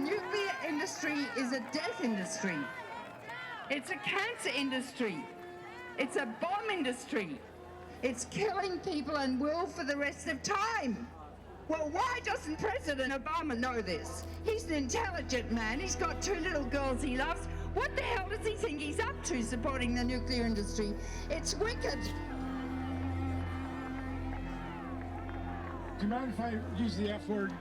nuclear industry is a death industry. It's a cancer industry. It's a bomb industry. It's killing people and will for the rest of time. Well, why doesn't President Obama know this? He's an intelligent man. He's got 2 little girls he loves. What the hell does he think he's up to supporting the nuclear industry? It's wicked. Do you mind if I use the F word?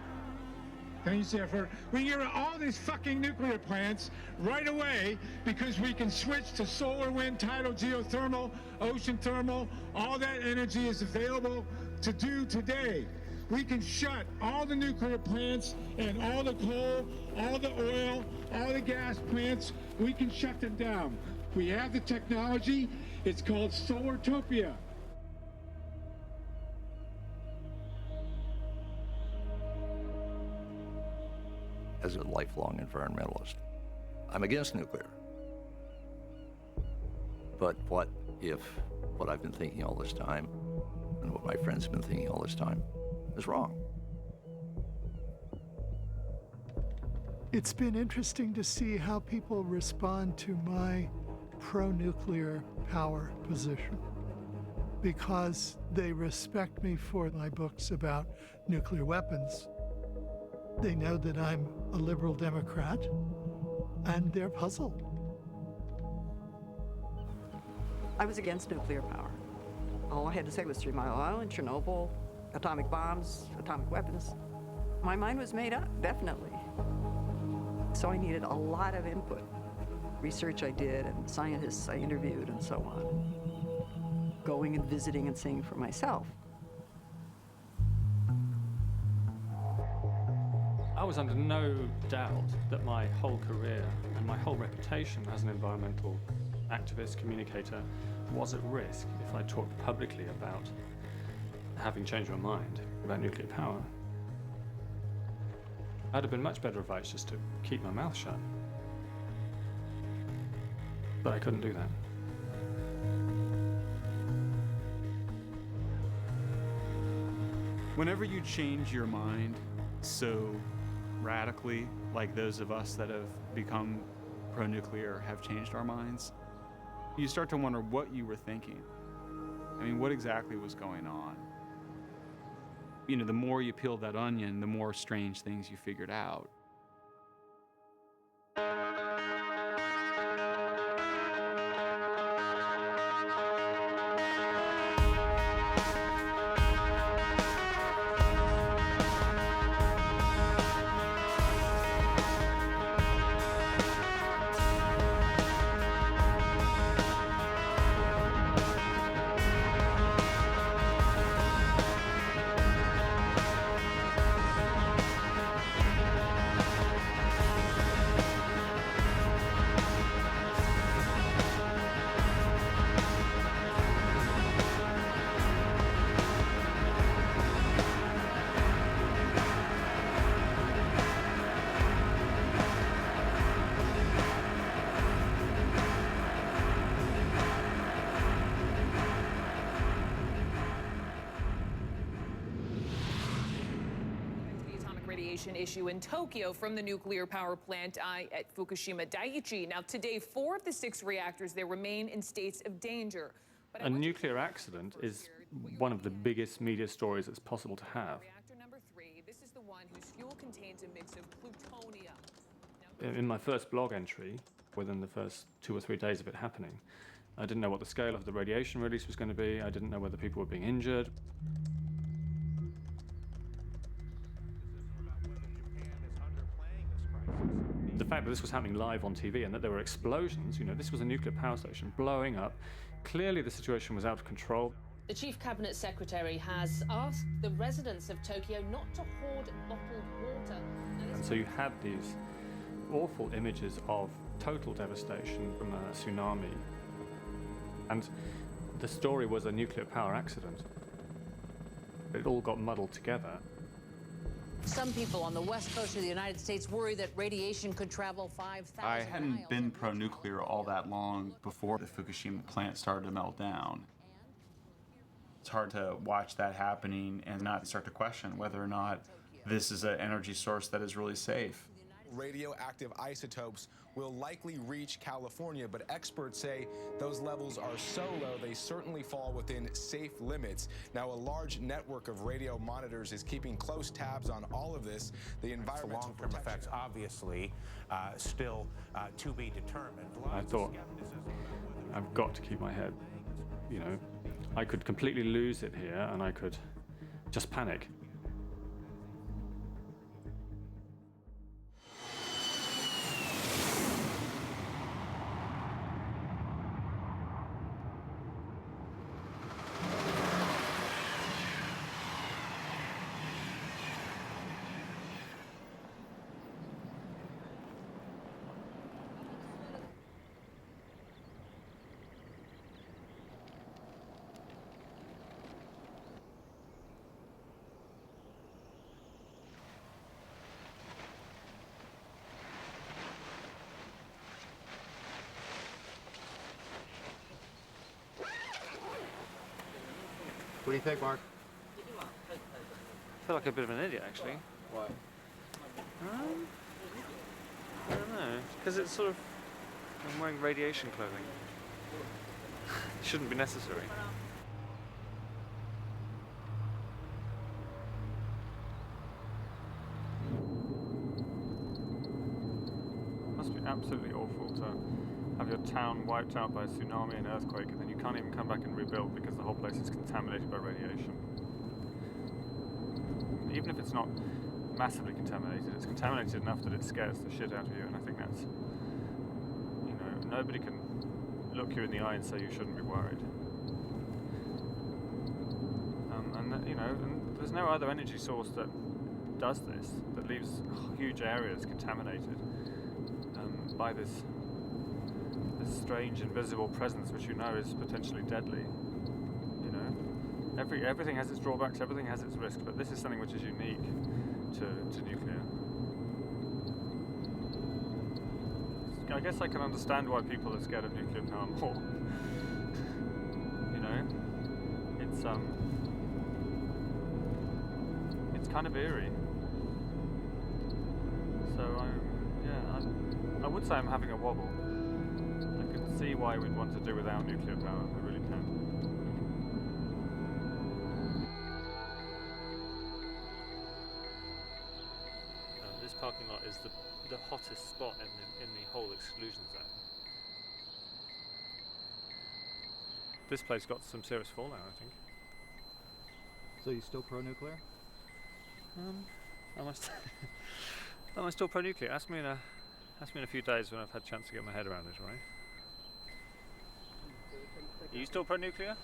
Can I use the F word? We can get rid of all these fucking nuclear plants right away because we can switch to solar, wind, tidal, geothermal, ocean thermal. All that energy is available to do today. We can shut all the nuclear plants and all the coal, all the oil, all the gas plants. We can shut them down. We have the technology. It's called Solartopia. As a lifelong environmentalist, I'm against nuclear. But what if what I've been thinking all this time and what my friends have been thinking all this time is wrong? It's been interesting to see how people respond to my pro-nuclear power position, because they respect me for my books about nuclear weapons. They know that I'm a liberal Democrat, and they're puzzled. I was against nuclear power. All I had to say was 3 Mile Island, Chernobyl, atomic bombs, atomic weapons. My mind was made up, definitely. So I needed a lot of input. Research I did, and scientists I interviewed, and so on. Going and visiting and seeing for myself. I was under no doubt that my whole career and my whole reputation as an environmental activist, communicator, was at risk if I talked publicly about having changed my mind about nuclear power. I'd have been much better advice just to keep my mouth shut. But I couldn't do that. Whenever you change your mind so radically, like those of us that have become pro-nuclear have changed our minds, you start to wonder what you were thinking. I mean, what exactly was going on? You know, the more you peeled that onion, the more strange things you figured out. Issue in Tokyo from the nuclear power plant at Fukushima Daiichi. Now, today, 4 of the 6 reactors there remain in states of danger. But a nuclear accident is one of the biggest media stories it's possible to have. Reactor number 3, this is the one whose fuel contains a mix of plutonium. In my first blog entry, within the first 2 or 3 days of it happening, I didn't know what the scale of the radiation release was going to be. I didn't know whether people were being injured. The fact that this was happening live on TV and that there were explosions, you know, this was a nuclear power station blowing up. Clearly the situation was out of control. The Chief Cabinet Secretary has asked the residents of Tokyo not to hoard bottled water. And so you had these awful images of total devastation from a tsunami. And the story was a nuclear power accident. It all got muddled together. Some people on the west coast of the United States worry that radiation could travel 5,000 miles. I hadn't been pro-nuclear all that long before the Fukushima plant started to melt down. It's hard to watch that happening and not start to question whether or not this is an energy source that is really safe. Radioactive isotopes will likely reach California, but experts say those levels are so low they certainly fall within safe limits. Now, a large network of radio monitors is keeping close tabs on all of this. The environmental long-term effects, obviously, still to be determined. I thought, I've got to keep my head, you know. I could completely lose it here, and I could just panic. What do you think, Mark? I feel like a bit of an idiot, actually. Why? I don't know, because it's sort of, I'm wearing radiation clothing. It shouldn't be necessary. It must be absolutely awful to have your town wiped out by a tsunami and earthquake, and then you can't even come back and rebuild because the whole place is contaminated by radiation. Even if it's not massively contaminated, it's contaminated enough that it scares the shit out of you, and I think that's, you know, nobody can look you in the eye and say you shouldn't be worried. And you know, and there's no other energy source that does this, that leaves huge areas contaminated by this strange invisible presence which you know is potentially deadly. You know, everything has its drawbacks, everything has its risks, but this is something which is unique to nuclear. I guess I can understand why people are scared of nuclear power more. You know, it's kind of eerie. So I would say I'm having a wobble. I can see why we'd want to do without nuclear power. I really can. This parking lot is the hottest spot in the whole exclusion zone. This place got some serious fallout, I think. So you still pro-nuclear? Am I still pro-nuclear? Ask me in a few days when I've had a chance to get my head around it, right? Are you still pro-nuclear?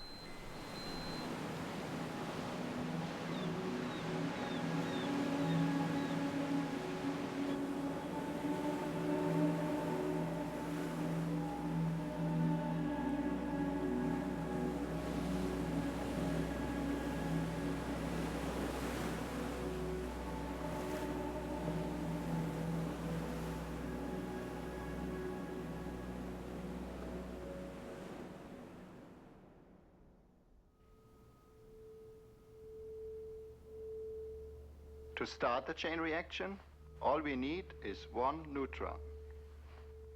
To start the chain reaction, all we need is one neutron.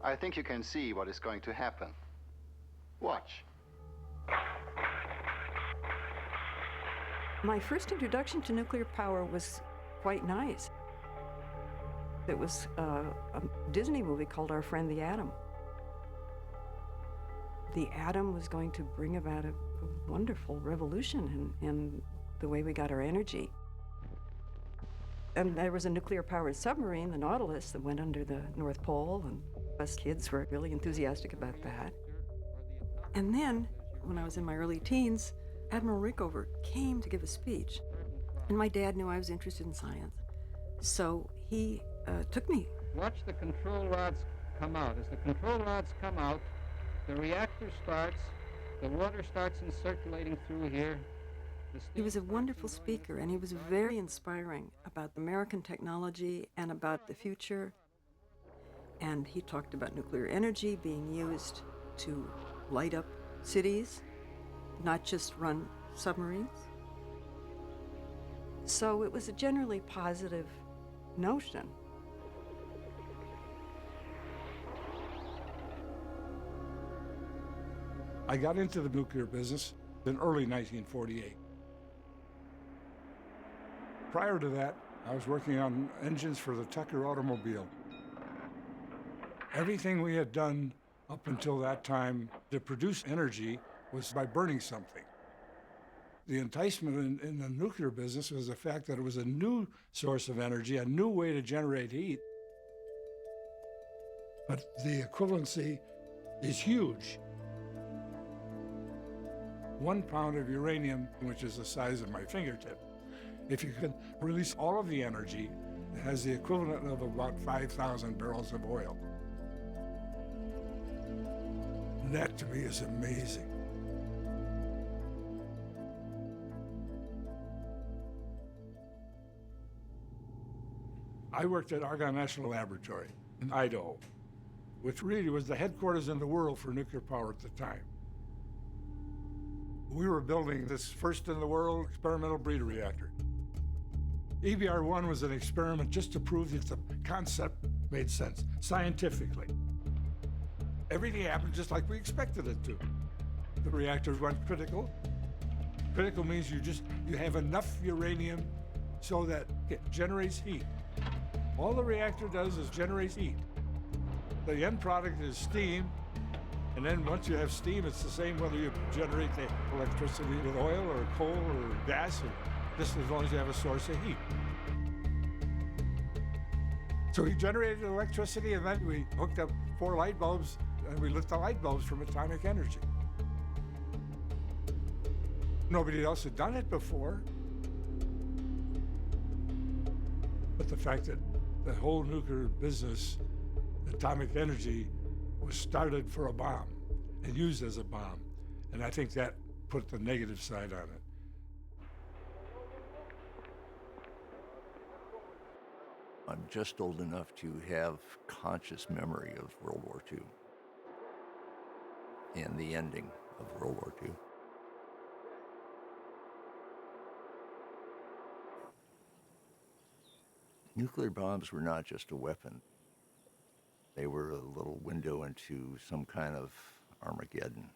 I think you can see what is going to happen. Watch. My first introduction to nuclear power was quite nice. It was a Disney movie called Our Friend the Atom. The atom was going to bring about a wonderful revolution in the way we got our energy. And there was a nuclear-powered submarine, the Nautilus, that went under the North Pole, and us kids were really enthusiastic about that. And then, when I was in my early teens, Admiral Rickover came to give a speech. And my dad knew I was interested in science. So he took me. Watch the control rods come out. As the control rods come out, the reactor starts, the water starts circulating through here. He was a wonderful speaker, and he was very inspiring about American technology and about the future. And he talked about nuclear energy being used to light up cities, not just run submarines. So it was a generally positive notion. I got into the nuclear business in early 1948. Prior to that, I was working on engines for the Tucker automobile. Everything we had done up until that time to produce energy was by burning something. The enticement in the nuclear business was the fact that it was a new source of energy, a new way to generate heat. But the equivalency is huge. 1 pound of uranium, which is the size of my fingertip, if you can release all of the energy, it has the equivalent of about 5,000 barrels of oil. And that to me is amazing. I worked at Argonne National Laboratory in Idaho, which really was the headquarters in the world for nuclear power at the time. We were building this first in the world experimental breeder reactor. EBR-1 was an experiment just to prove that the concept made sense scientifically. Everything happened just like we expected it to. The reactors went critical. Critical means you have enough uranium so that it generates heat. All the reactor does is generate heat. The end product is steam, and then once you have steam, it's the same whether you generate the electricity with oil or coal or gas, or just as long as you have a source of heat. So we generated electricity, and then we hooked up 4 light bulbs, and we lit the light bulbs from atomic energy. Nobody else had done it before. But the fact that the whole nuclear business, atomic energy, was started for a bomb and used as a bomb. And I think that put the negative side on it. I'm just old enough to have conscious memory of World War II and the ending of World War II. Nuclear bombs were not just a weapon. They were a little window into some kind of Armageddon.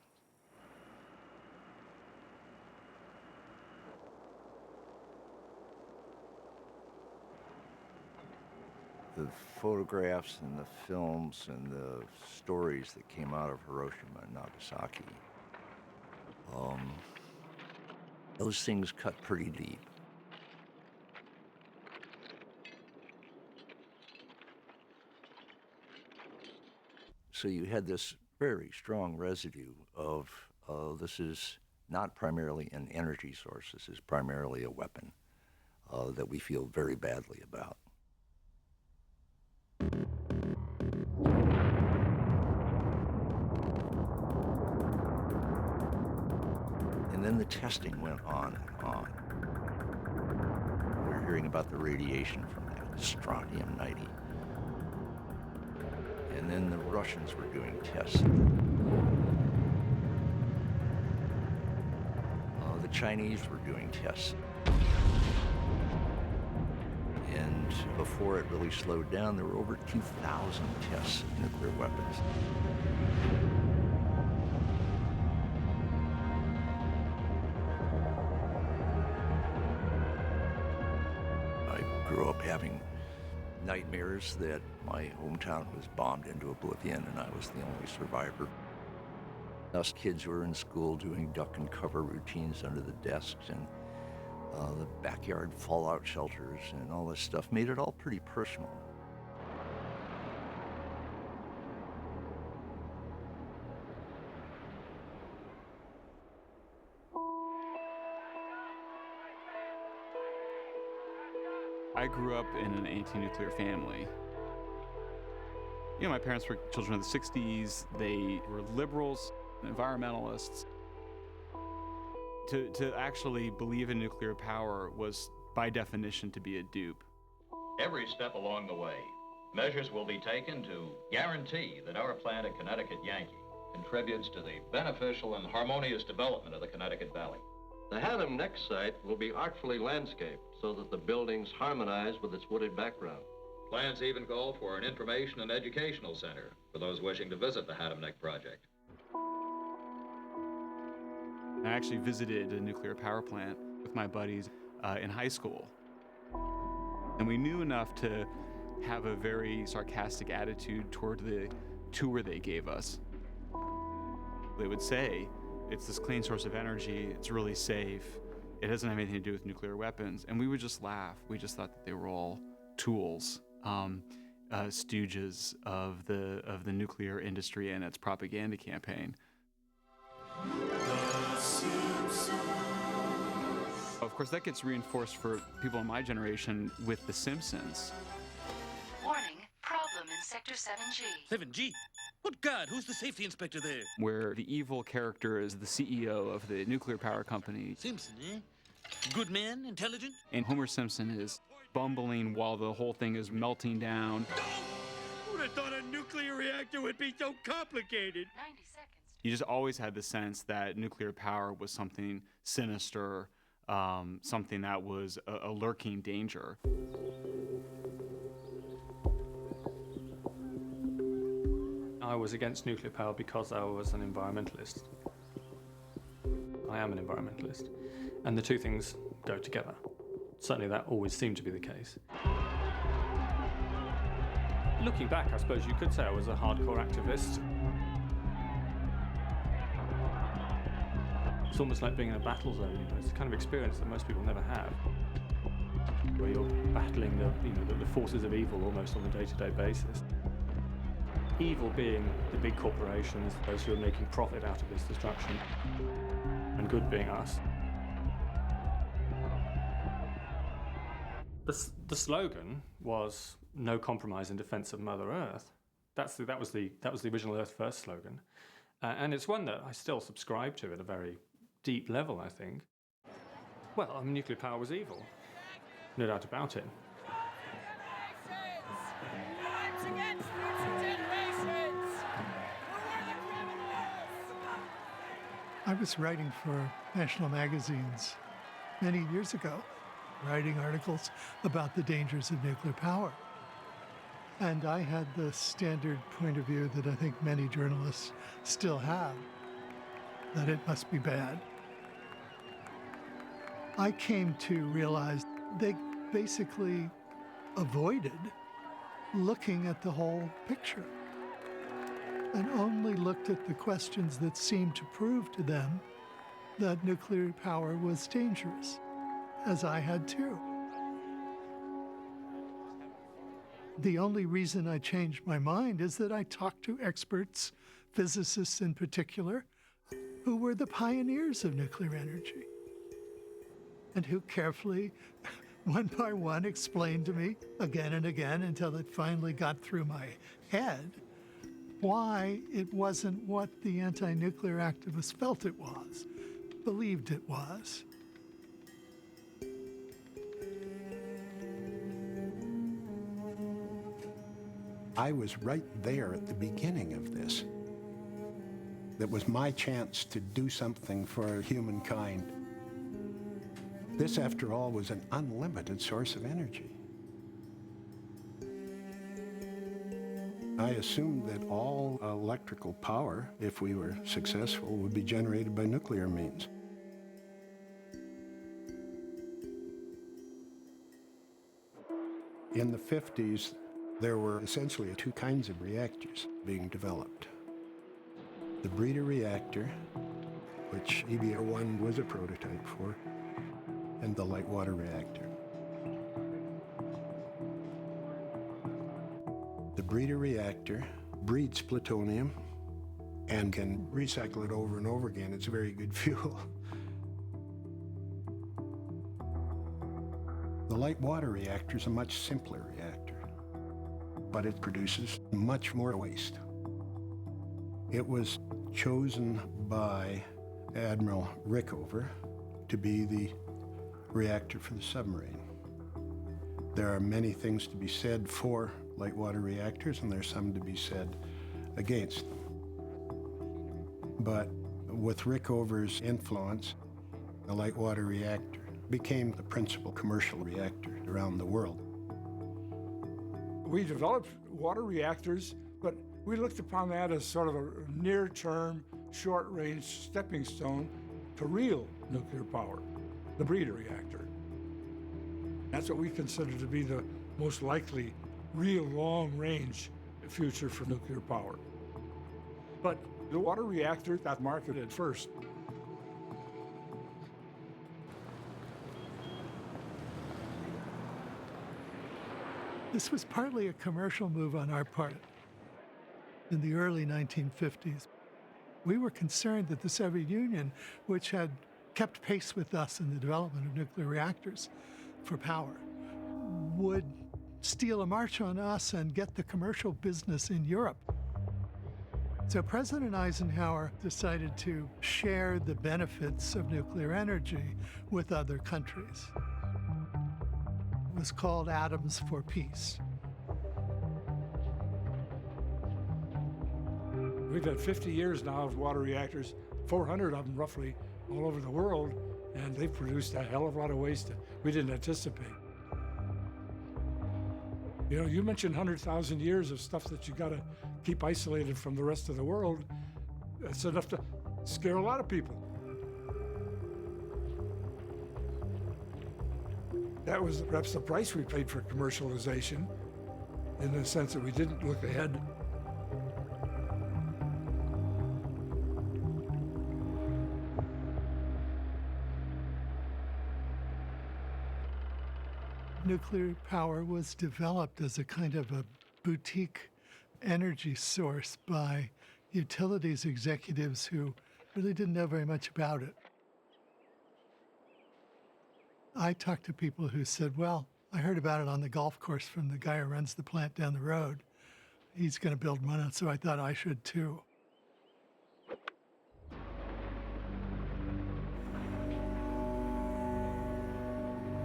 The photographs and the films and the stories that came out of Hiroshima and Nagasaki, those things cut pretty deep. So you had this very strong residue of this is not primarily an energy source, this is primarily a weapon that we feel very badly about. And then the testing went on and on. We're hearing about the radiation from that, strontium-90. And then the Russians were doing tests. The Chinese were doing tests. And before it really slowed down, there were over 2,000 tests of nuclear weapons. I grew up having nightmares that my hometown was bombed into oblivion and I was the only survivor. Us kids were in school doing duck and cover routines under the desks, and the backyard fallout shelters and all this stuff made it all pretty personal. I grew up in an anti-nuclear family. You know, my parents were children of the 60s. They were liberals, environmentalists. To actually believe in nuclear power was, by definition, to be a dupe. Every step along the way, measures will be taken to guarantee that our plant at Connecticut Yankee contributes to the beneficial and harmonious development of the Connecticut Valley. The Haddam Neck site will be artfully landscaped so that the buildings harmonize with its wooded background. Plans even call for an information and educational center for those wishing to visit the Haddam Neck project. I actually visited a nuclear power plant with my buddies in high school. And we knew enough to have a very sarcastic attitude toward the tour they gave us. They would say, it's this clean source of energy, it's really safe, it doesn't have anything to do with nuclear weapons. And we would just laugh. We just thought that they were all tools, stooges of the nuclear industry and its propaganda campaign. Of course, that gets reinforced for people in my generation with The Simpsons. Warning, problem in Sector 7G. 7G? Good God, who's the safety inspector there? Where the evil character is the CEO of the nuclear power company. Simpson, eh? Good man, intelligent? And Homer Simpson is bumbling while the whole thing is melting down. Who'd have thought a nuclear reactor would be so complicated? 90 seconds. You just always had the sense that nuclear power was something sinister, something that was a lurking danger. I was against nuclear power because I was an environmentalist. I am an environmentalist. And the two things go together. Certainly that always seemed to be the case. Looking back, I suppose you could say I was a hardcore activist. It's almost like being in a battle zone, you know. It's the kind of experience that most people never have, where you're battling the forces of evil almost on a day-to-day basis. Evil being the big corporations, those who are making profit out of this destruction, and good being us. The slogan was "No compromise in defense of Mother Earth." That was the original Earth First slogan, and it's one that I still subscribe to at a very deep level, I think. Well, nuclear power was evil, no doubt about it. I was writing for national magazines many years ago, writing articles about the dangers of nuclear power. And I had the standard point of view that I think many journalists still have, that it must be bad. I came to realize they basically avoided looking at the whole picture and only looked at the questions that seemed to prove to them that nuclear power was dangerous, as I had too. The only reason I changed my mind is that I talked to experts, physicists in particular, who were the pioneers of nuclear energy, and who carefully, one by one, explained to me again and again until it finally got through my head why it wasn't what the anti-nuclear activists felt it was, believed it was. I was right there at the beginning of this. That was my chance to do something for humankind. This, after all, was an unlimited source of energy. I assumed that all electrical power, if we were successful, would be generated by nuclear means. In the 50s, there were essentially two kinds of reactors being developed. The breeder reactor, which EBR-1 was a prototype for, and the light water reactor. The breeder reactor breeds plutonium and can recycle it over and over again. It's very good fuel. The light water reactor is a much simpler reactor, but it produces much more waste. It was chosen by Admiral Rickover to be the reactor for the submarine. There are many things to be said for light water reactors, and there's some to be said against them. But with Rickover's influence, the light water reactor became the principal commercial reactor around the world. We developed water reactors, but we looked upon that as sort of a near-term, short-range stepping stone to real nuclear power, the breeder reactor. That's what we consider to be the most likely real long-range future for nuclear power. But the water reactor got marketed first. This was partly a commercial move on our part. In the early 1950s, we were concerned that the Soviet Union, which had kept pace with us in the development of nuclear reactors for power, would steal a march on us and get the commercial business in Europe. So President Eisenhower decided to share the benefits of nuclear energy with other countries. It was called Atoms for Peace. We've had 50 years now of water reactors, 400 of them roughly all over the world, and they've produced a hell of a lot of waste that we didn't anticipate. You know, you mentioned 100,000 years of stuff that you got to keep isolated from the rest of the world. That's enough to scare a lot of people. That was perhaps the price we paid for commercialization, in the sense that we didn't look ahead. Nuclear power was developed as a kind of a boutique energy source by utilities executives who really didn't know very much about it. I talked to people who said, well, I heard about it on the golf course from the guy who runs the plant down the road. He's going to build one, so I thought I should too.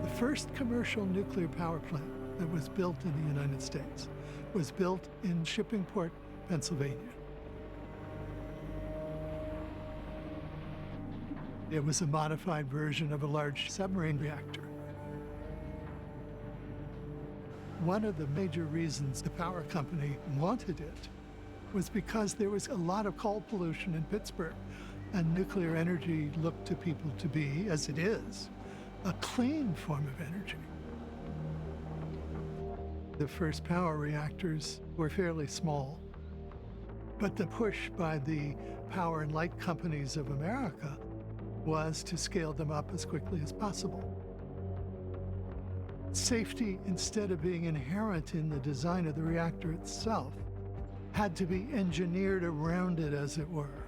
The first commercial nuclear power plant that was built in the United States was built in Shippingport, Pennsylvania. It was a modified version of a large submarine reactor. One of the major reasons the power company wanted it was because there was a lot of coal pollution in Pittsburgh, and nuclear energy looked to people to be, as it is, a clean form of energy. The first power reactors were fairly small, but the push by the power and light companies of America was to scale them up as quickly as possible. Safety, instead of being inherent in the design of the reactor itself, had to be engineered around it, as it were.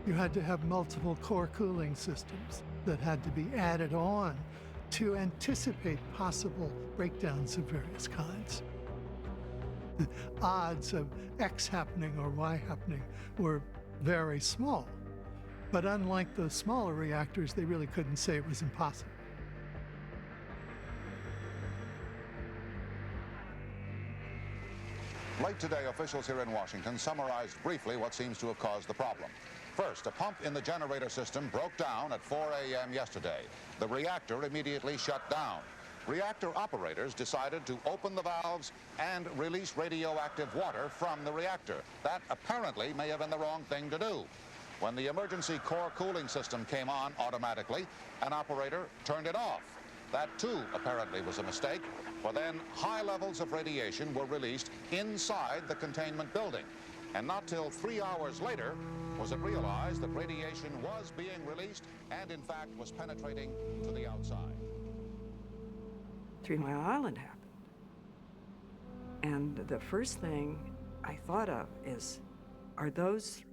You had to have multiple core cooling systems that had to be added on to anticipate possible breakdowns of various kinds. The odds of X happening or Y happening were very small. But unlike those smaller reactors, they really couldn't say it was impossible. Late today, officials here in Washington summarized briefly what seems to have caused the problem. First, a pump in the generator system broke down at 4 a.m. yesterday. The reactor immediately shut down. Reactor operators decided to open the valves and release radioactive water from the reactor. That apparently may have been the wrong thing to do. When the emergency core cooling system came on automatically, an operator turned it off. That too apparently was a mistake, for then high levels of radiation were released inside the containment building. And not till 3 hours later was it realized that radiation was being released and in fact was penetrating to the outside. 3 Mile Island happened. And the first thing I thought of is, are those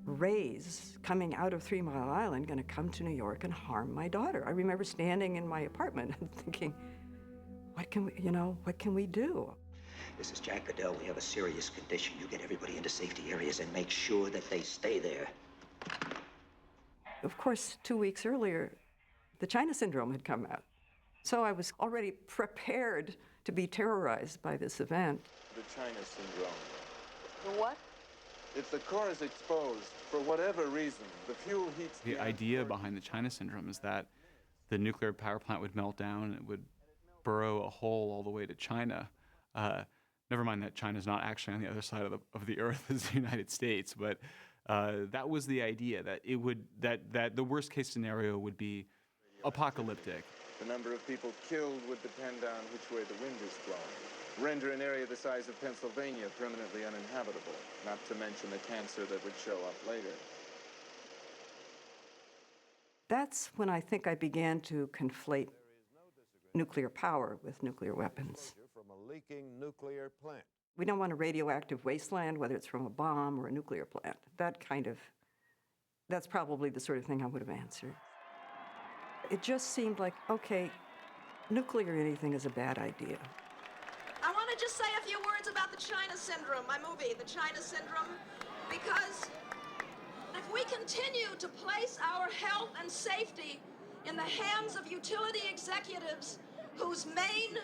rays coming out of 3 Mile Island going to come to New York and harm my daughter? I remember standing in my apartment and thinking, what can we do? This is Jack Goodell. We have a serious condition. You get everybody into safety areas and make sure that they stay there. Of course, 2 weeks earlier, the China syndrome had come out. So I was already prepared to be terrorized by this event. The China syndrome. The what? If the core is exposed, for whatever reason, the fuel heats... The idea behind the China syndrome is that the nuclear power plant would melt down and it would burrow a hole all the way to China. Never mind that China's not actually on the other side of the Earth as the United States, but That was the idea, that it would that the worst case scenario would be apocalyptic. The number of people killed would depend on which way the wind is blowing. Render an area the size of Pennsylvania permanently uninhabitable, not to mention the cancer that would show up later. That's when I think I began to conflate nuclear power with nuclear weapons. From a leaking nuclear plant. We don't want a radioactive wasteland, whether it's from a bomb or a nuclear plant. That's probably the sort of thing I would have answered. It just seemed like, okay, nuclear anything is a bad idea. I want to just say a few words about the China Syndrome, my movie, The China Syndrome, because if we continue to place our health and safety in the hands of utility executives whose main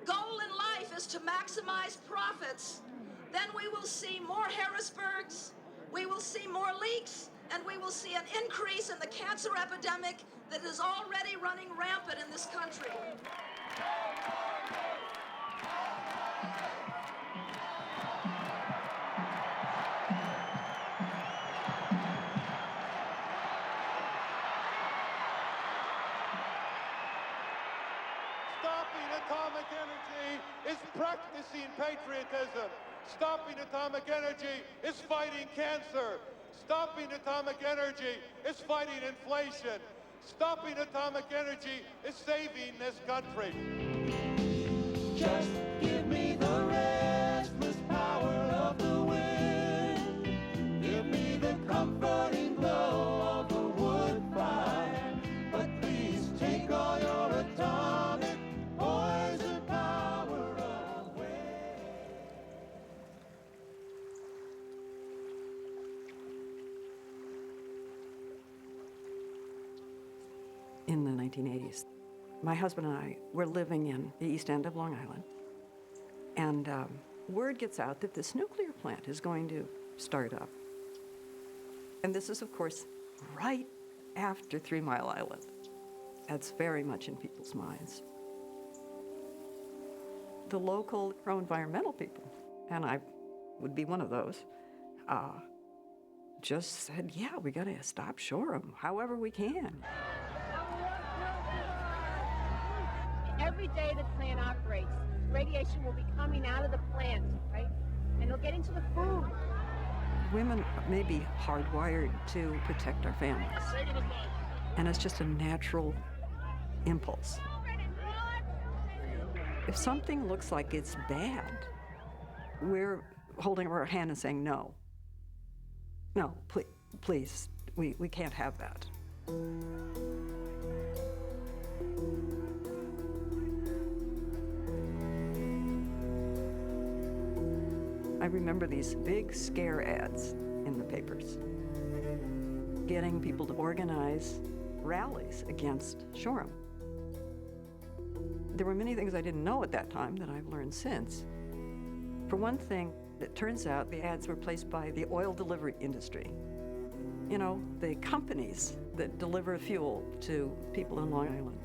goal in life is to maximize profits, then we will see more Harrisburgs, we will see more leaks, and we will see an increase in the cancer epidemic that is already running rampant in this country. Stopping atomic energy is practicing patriotism. Stopping atomic energy is fighting cancer. Stopping atomic energy is fighting inflation. Stopping atomic energy is saving this country. Just give me the restless power of the wind. Give me the comforting glow of the wood fire. But please take all your atomic poison power away. In the 1980s, my husband and I were living in the East End of Long Island, and word gets out that this nuclear plant is going to start up. And this is, of course, right after 3 Mile Island. That's very much in people's minds. The local pro-environmental people, and I would be one of those, just said, yeah, we gotta stop Shoreham however we can. Every day the plant operates, radiation will be coming out of the plant, right? And it'll get into the food. Women may be hardwired to protect our families. And it's just a natural impulse. If something looks like it's bad, we're holding up our hand and saying, no. No, please, we can't have that. I remember these big scare ads in the papers, getting people to organize rallies against Shoreham. There were many things I didn't know at that time that I've learned since. For one thing, it turns out the ads were placed by the oil delivery industry. You know, the companies that deliver fuel to people in Long Island.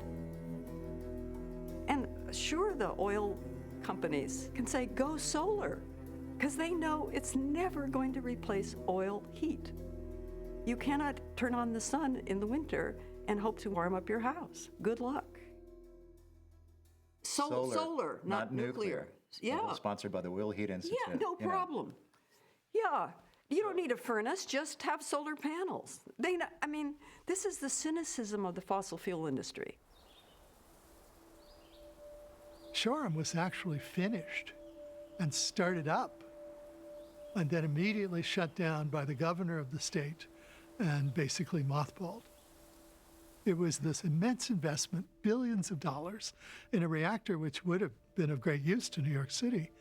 And sure, the oil companies can say, go solar, because they know it's never going to replace oil heat. You cannot turn on the sun in the winter and hope to warm up your house. Good luck. Solar, not nuclear. Yeah. Sponsored by the Will Heat Institute. Yeah, no problem. Yeah, you don't need a furnace, just have solar panels. I mean, this is the cynicism of the fossil fuel industry. Shoreham was actually finished and started up and then immediately shut down by the governor of the state and basically mothballed. It was this immense investment, billions of dollars, in a reactor which would have been of great use to New York City.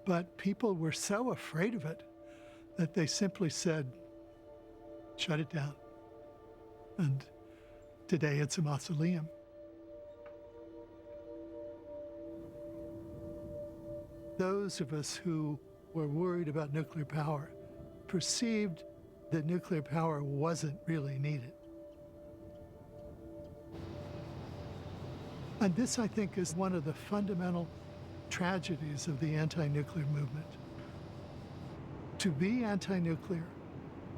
But people were so afraid of it that they simply said, shut it down. And today it's a mausoleum. Those of us who were worried about nuclear power perceived that nuclear power wasn't really needed. And this, I think, is one of the fundamental tragedies of the anti-nuclear movement. To be anti-nuclear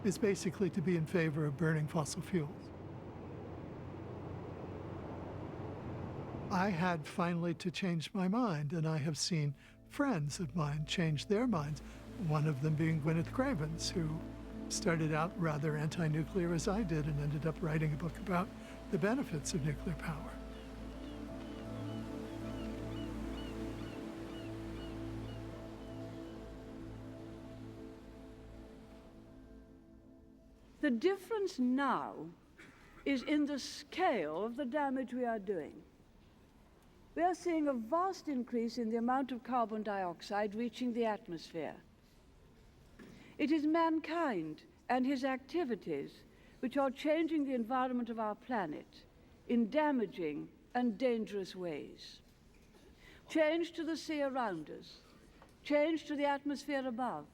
is basically to be in favor of burning fossil fuels. I had finally to change my mind, and I have seen friends of mine change their minds, one of them being Gwyneth Cravens, who started out rather anti-nuclear as I did and ended up writing a book about the benefits of nuclear power. The difference now is in the scale of the damage we are doing. We are seeing a vast increase in the amount of carbon dioxide reaching the atmosphere. It is mankind and his activities which are changing the environment of our planet in damaging and dangerous ways. Change to the sea around us, change to the atmosphere above,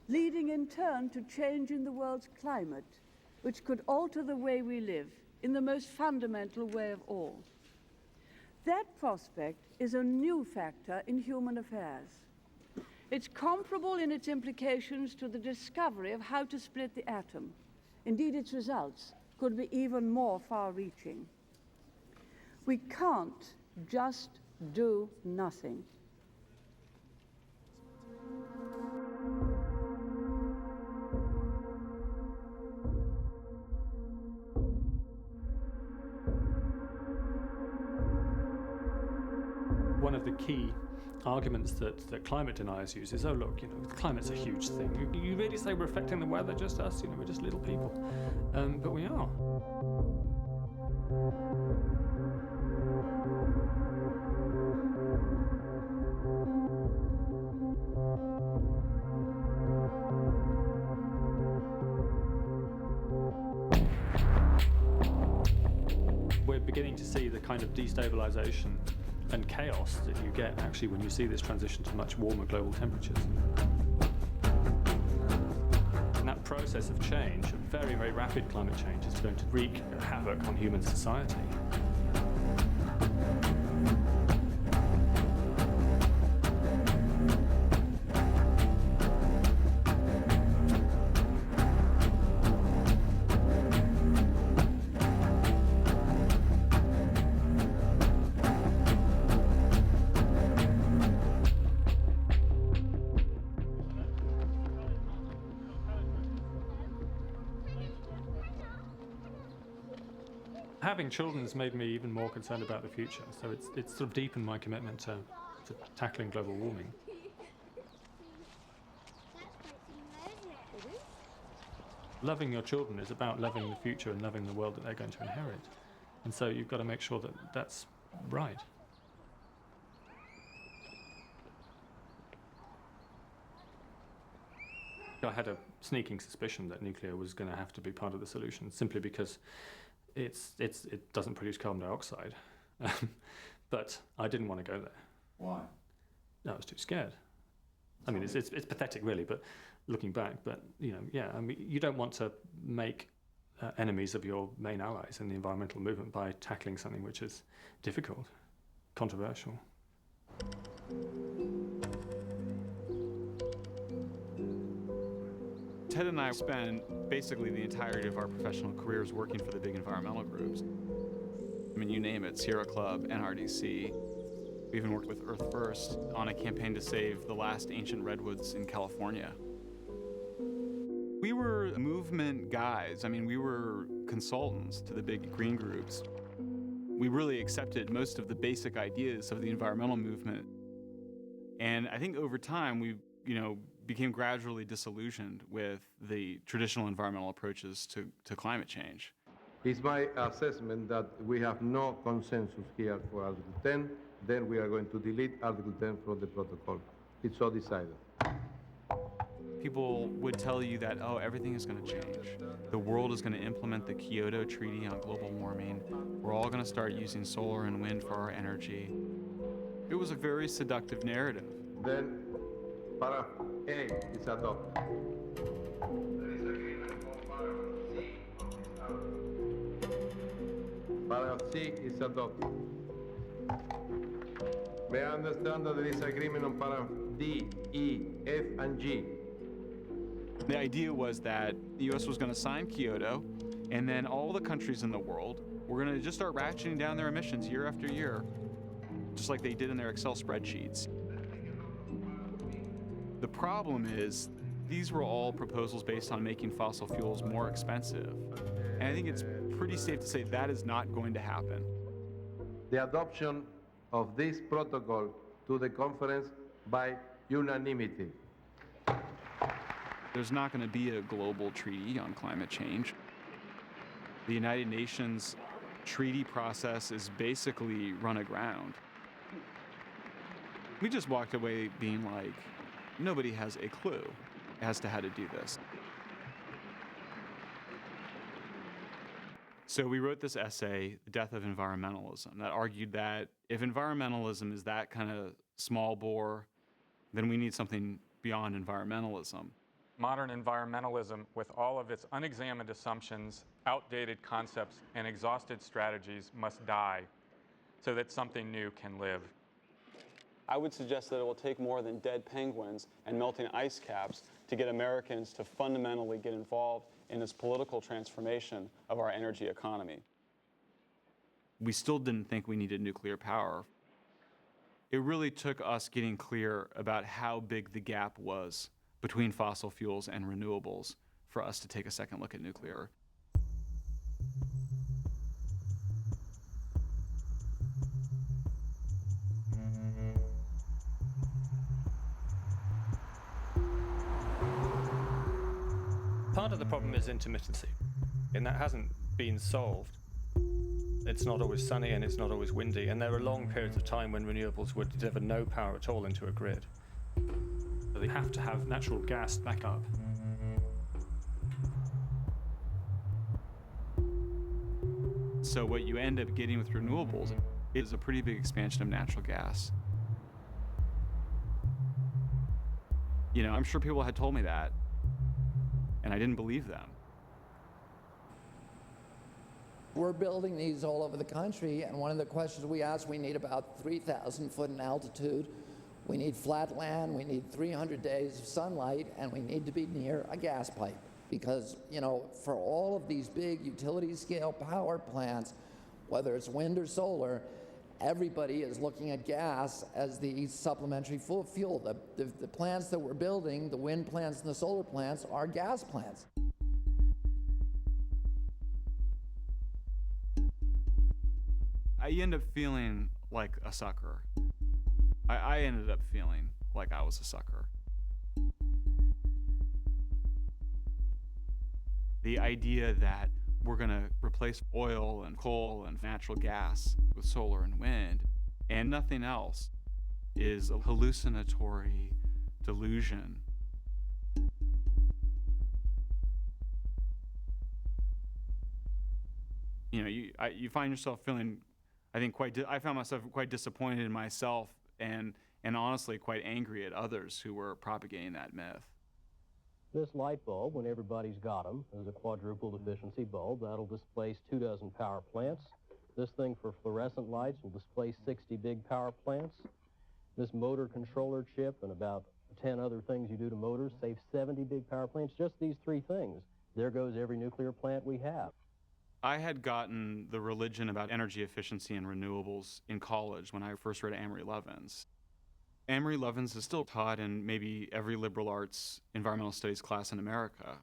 leading in turn to change in the world's climate, which could alter the way we live in the most fundamental way of all. That prospect is a new factor in human affairs. It's comparable in its implications to the discovery of how to split the atom. Indeed, its results could be even more far-reaching. We can't just do nothing. One of the key arguments that climate deniers use is, oh look, climate's a huge thing. You really say we're affecting the weather, just us, we're just little people. But we are. We're beginning to see the kind of destabilization and chaos that you get actually when you see this transition to much warmer global temperatures. And that process of change, very, very rapid climate change, is going to wreak havoc on human society. Having children has made me even more concerned about the future, so it's sort of deepened my commitment to tackling global warming. Loving your children is about loving the future and loving the world that they're going to inherit. And so you've got to make sure that that's right. I had a sneaking suspicion that nuclear was going to have to be part of the solution, simply because it doesn't produce carbon dioxide. But I didn't want to go there. Why? No, I was too scared. I mean, it's pathetic, really, but looking back, but, yeah, I mean, you don't want to make enemies of your main allies in the environmental movement by tackling something which is difficult, controversial. Ted and I spent basically the entirety of our professional careers working for the big environmental groups. I mean, you name it, Sierra Club, NRDC. We even worked with Earth First on a campaign to save the last ancient redwoods in California. We were movement guys. I mean, we were consultants to the big green groups. We really accepted most of the basic ideas of the environmental movement. And I think over time, we, became gradually disillusioned with the traditional environmental approaches to climate change. It's my assessment that we have no consensus here for Article 10, then we are going to delete Article 10 from the protocol. It's so decided. People would tell you that, oh, everything is going to change. The world is going to implement the Kyoto Treaty on global warming. We're all going to start using solar and wind for our energy. It was a very seductive narrative. Then, para A is adopted. Para C is adopted. May I understand that there is agreement on para D, E, F, and G? The idea was that the U.S. was going to sign Kyoto, and then all the countries in the world were going to just start ratcheting down their emissions year after year, just like they did in their Excel spreadsheets. The problem is, these were all proposals based on making fossil fuels more expensive. And I think it's pretty safe to say that is not going to happen. The adoption of this protocol to the conference by unanimity. There's not going to be a global treaty on climate change. The United Nations treaty process is basically run aground. We just walked away being like, nobody has a clue as to how to do this. So we wrote this essay, The Death of Environmentalism, that argued that if environmentalism is that kind of small bore, then we need something beyond environmentalism. Modern environmentalism, with all of its unexamined assumptions, outdated concepts, and exhausted strategies, must die so that something new can live. I would suggest that it will take more than dead penguins and melting ice caps to get Americans to fundamentally get involved in this political transformation of our energy economy. We still didn't think we needed nuclear power. It really took us getting clear about how big the gap was between fossil fuels and renewables for us to take a second look at nuclear. Part of the problem is intermittency, and that hasn't been solved. It's not always sunny and it's not always windy, and there are long periods of time when renewables would deliver no power at all into a grid. So they have to have natural gas backup. So what you end up getting with renewables is a pretty big expansion of natural gas. You know, I'm sure people had told me that, and I didn't believe them. We're building these all over the country, and one of the questions we ask, we need about 3,000 foot in altitude. We need flat land, we need 300 days of sunlight, and we need to be near a gas pipe. Because, you know, for all of these big utility scale power plants, whether it's wind or solar, everybody is looking at gas as the supplementary fuel. The plants that we're building, the wind plants and the solar plants, are gas plants. I end up feeling like a sucker. I ended up feeling like I was a sucker. The idea that we're going to replace oil and coal and natural gas with solar and wind and nothing else is a hallucinatory delusion. You know, you find yourself feeling, I think, I found myself quite disappointed in myself and honestly quite angry at others who were propagating that myth. This light bulb, when everybody's got them, is a quadruple efficiency bulb. That'll displace 24 power plants. This thing for fluorescent lights will displace 60 big power plants. This motor controller chip and about 10 other things you do to motors save 70 big power plants. Just these three things. There goes every nuclear plant we have. I had gotten the religion about energy efficiency and renewables in college when I first read Amory Lovins. Amory Lovins is still taught in maybe every liberal arts environmental studies class in America.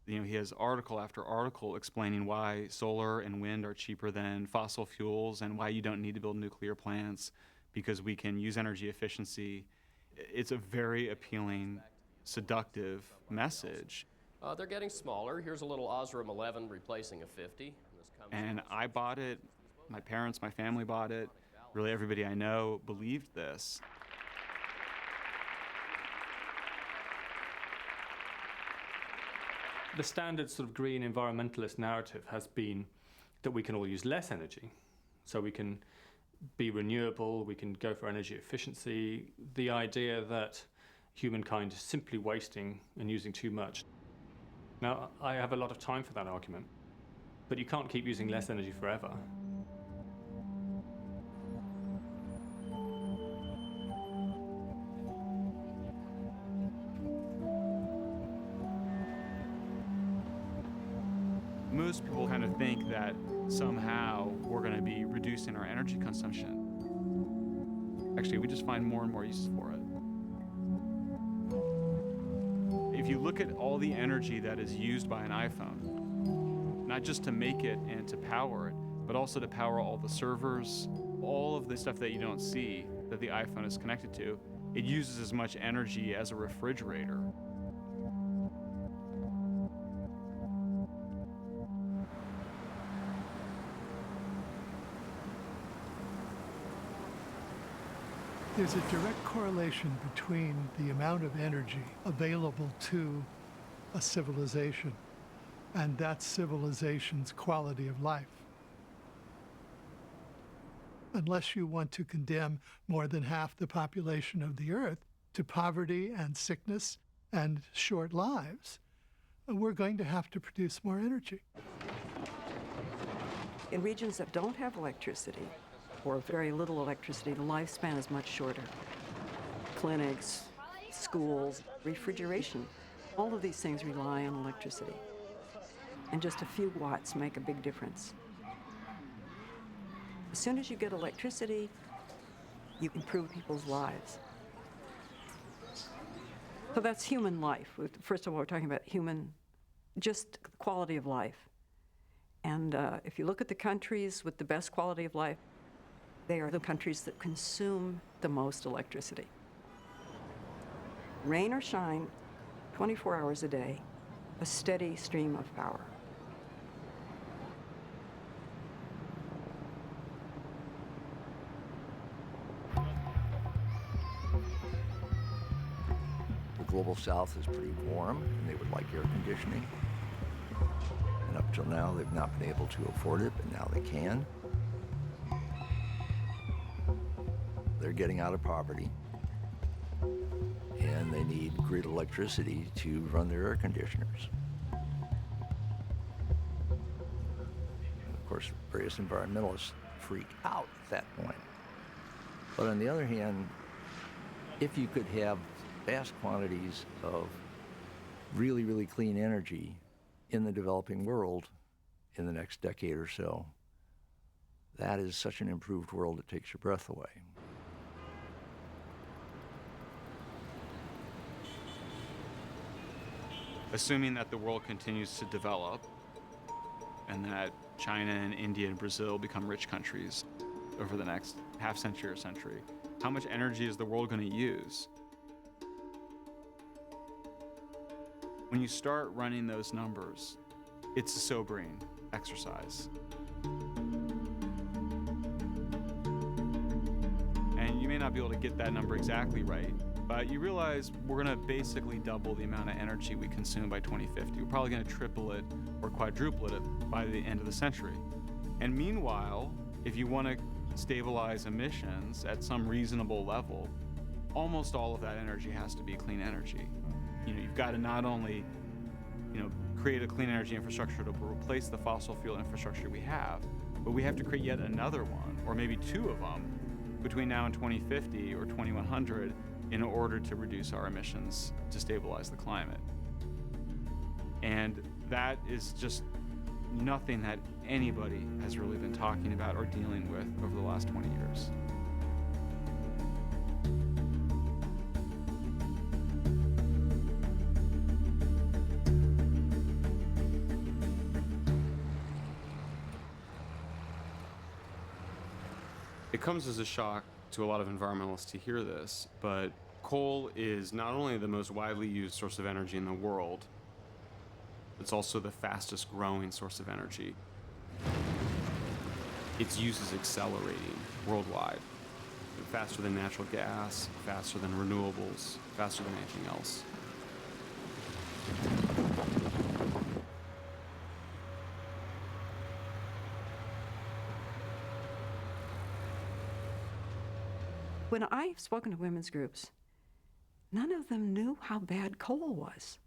You know, he has article after article explaining why solar and wind are cheaper than fossil fuels and why you don't need to build nuclear plants because we can use energy efficiency. It's a very appealing, seductive message. They're getting smaller. Here's a little Osram 11 replacing a 50. And I bought it. My parents, my family bought it. Really everybody I know believed this. The standard sort of green environmentalist narrative has been that we can all use less energy. So we can be renewable, we can go for energy efficiency. The idea that humankind is simply wasting and using too much. Now, I have a lot of time for that argument, but you can't keep using less energy forever. Most people kind of think that somehow we're going to be reducing our energy consumption. Actually, we just find more and more uses for it. If you look at all the energy that is used by an iPhone, not just to make it and to power it, but also to power all the servers, all of the stuff that you don't see that the iPhone is connected to, it uses as much energy as a refrigerator. There's a direct correlation between the amount of energy available to a civilization and that civilization's quality of life. Unless you want to condemn more than half the population of the Earth to poverty and sickness and short lives, we're going to have to produce more energy. In regions that don't have electricity, or very little electricity, the lifespan is much shorter. Clinics, schools, refrigeration, all of these things rely on electricity. And just a few watts make a big difference. As soon as you get electricity, you improve people's lives. So that's human life. First of all, we're talking about just quality of life. And if you look at the countries with the best quality of life, they are the countries that consume the most electricity. Rain or shine, 24 hours a day, a steady stream of power. The global south is pretty warm, and they would like air conditioning. And up till now, they've not been able to afford it, but now they can. They're getting out of poverty, and they need grid electricity to run their air conditioners. And of course, various environmentalists freak out at that point. But on the other hand, if you could have vast quantities of really, really clean energy in the developing world in the next decade or so, that is such an improved world it takes your breath away. Assuming that the world continues to develop and that China and India and Brazil become rich countries over the next half century or century, how much energy is the world going to use? When you start running those numbers, it's a sobering exercise. And you may not be able to get that number exactly right, but you realize we're going to basically double the amount of energy we consume by 2050. We're probably going to triple it or quadruple it by the end of the century. And meanwhile, if you want to stabilize emissions at some reasonable level, almost all of that energy has to be clean energy. You've got to not only, create a clean energy infrastructure to replace the fossil fuel infrastructure we have, but we have to create yet another one, or maybe two of them, between now and 2050 or 2100 in order to reduce our emissions to stabilize the climate. And that is just nothing that anybody has really been talking about or dealing with over the last 20 years. It comes as a shock to a lot of environmentalists to hear this, but coal is not only the most widely used source of energy in the world, it's also the fastest growing source of energy. Its use is accelerating worldwide, faster than natural gas, faster than renewables, faster than anything else. When I've spoken to women's groups, none of them knew how bad coal was.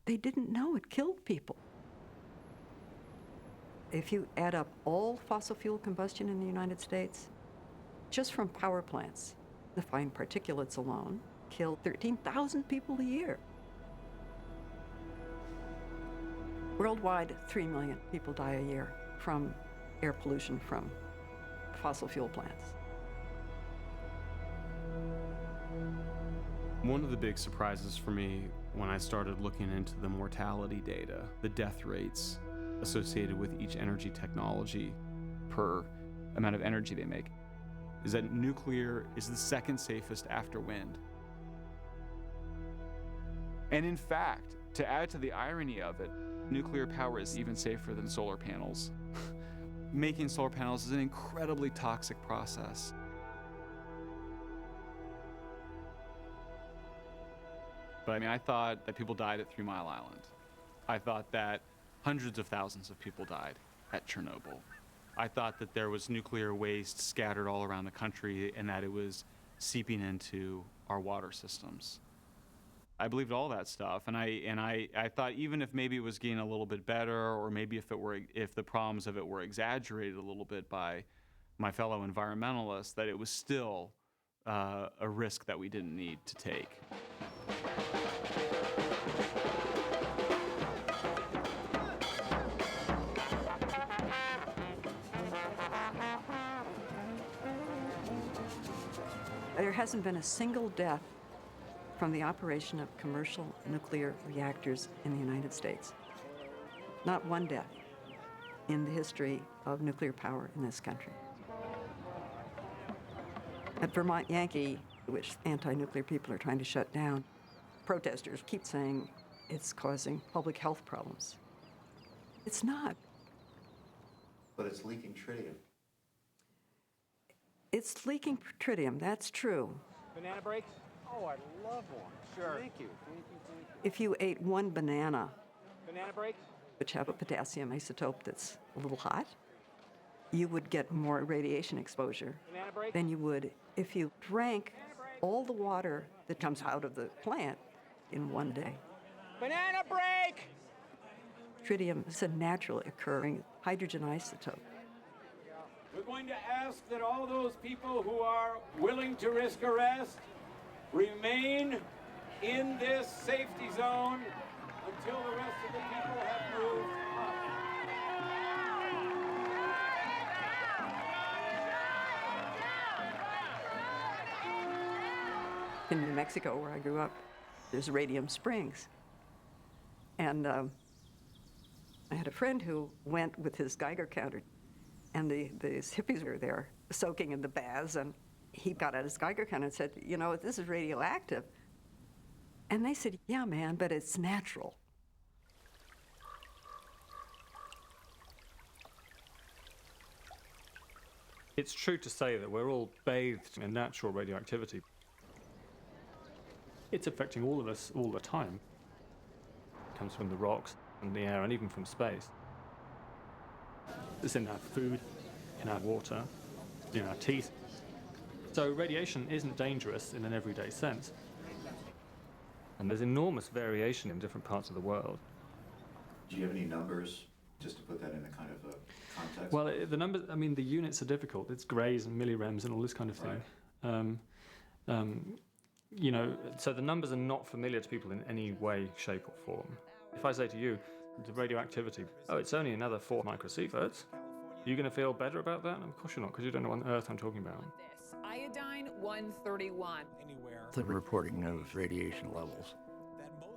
They didn't know it killed people. If you add up all fossil fuel combustion in the United States, just from power plants, the fine particulates alone kill 13,000 people a year. Worldwide, 3 million people die a year from air pollution from fossil fuel plants. One of the big surprises for me when I started looking into the mortality data, the death rates associated with each energy technology per amount of energy they make, is that nuclear is the second safest after wind. And in fact, to add to the irony of it, nuclear power is even safer than solar panels. Making solar panels is an incredibly toxic process. But I mean, I thought that people died at 3 Mile Island. I thought that hundreds of thousands of people died at Chernobyl. I thought that there was nuclear waste scattered all around the country and that it was seeping into our water systems. I believed all that stuff, and I thought even if maybe it was getting a little bit better, or maybe if the problems of it were exaggerated a little bit by my fellow environmentalists, that it was still a risk that we didn't need to take. There hasn't been a single death from the operation of commercial nuclear reactors in the United States. Not one death in the history of nuclear power in this country. At Vermont Yankee, which anti-nuclear people are trying to shut down, protesters keep saying it's causing public health problems. It's not. But it's leaking tritium. It's leaking tritium, that's true. Banana breaks? Oh, I'd love one. Sure. Thank you. If you ate one banana, Banana breaks? which have a potassium isotope that's a little hot, you would get more radiation exposure than you would if you drank all the water that comes out of the plant in one day. Banana break! Tritium is a naturally occurring hydrogen isotope. We're going to ask that all those people who are willing to risk arrest remain in this safety zone until the rest of the people have moved up. In New Mexico, where I grew up, there's Radium Springs. And I had a friend who went with his Geiger counter, and these hippies were there soaking in the baths, and he got out his Geiger counter and said, you know, this is radioactive. And they said, yeah, man, but it's natural. It's true to say that we're all bathed in natural radioactivity. It's affecting all of us all the time. It comes from the rocks and the air and even from space. It's in our food, in our water, in our teeth. So radiation isn't dangerous in an everyday sense. And there's enormous variation in different parts of the world. Do you have any numbers, just to put that in a kind of a context? Well, the numbers, I mean, the units are difficult. It's grays and millirems and all this kind of thing. Right. You know, so the numbers are not familiar to people in any way, shape or form. If I say to you, the radioactivity, oh, it's only another 4 microsieverts, are you going to feel better about that? Of course you're not, because you don't know what on earth I'm talking about. Iodine 131. The reporting of radiation levels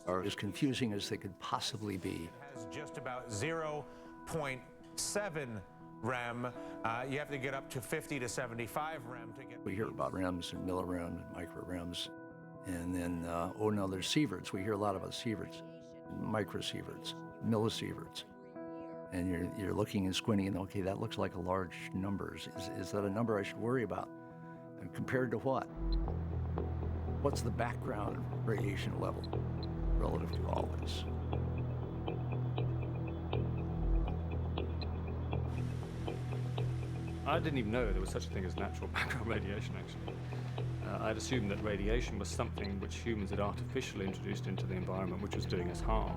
are as confusing as they could possibly be. Has just about 0.7 rem. You have to get up to 50 to 75 rem to get. We hear about rems and millirems and microrems. And then, oh no, there's sieverts. We hear a lot about sieverts, microsieverts, millisieverts. And you're looking and squinting and, okay, that looks like a large number. Is that a number I should worry about? And compared to what? What's the background radiation level relative to all this? I didn't even know there was such a thing as natural background radiation, actually. I'd assumed that radiation was something which humans had artificially introduced into the environment, which was doing us harm.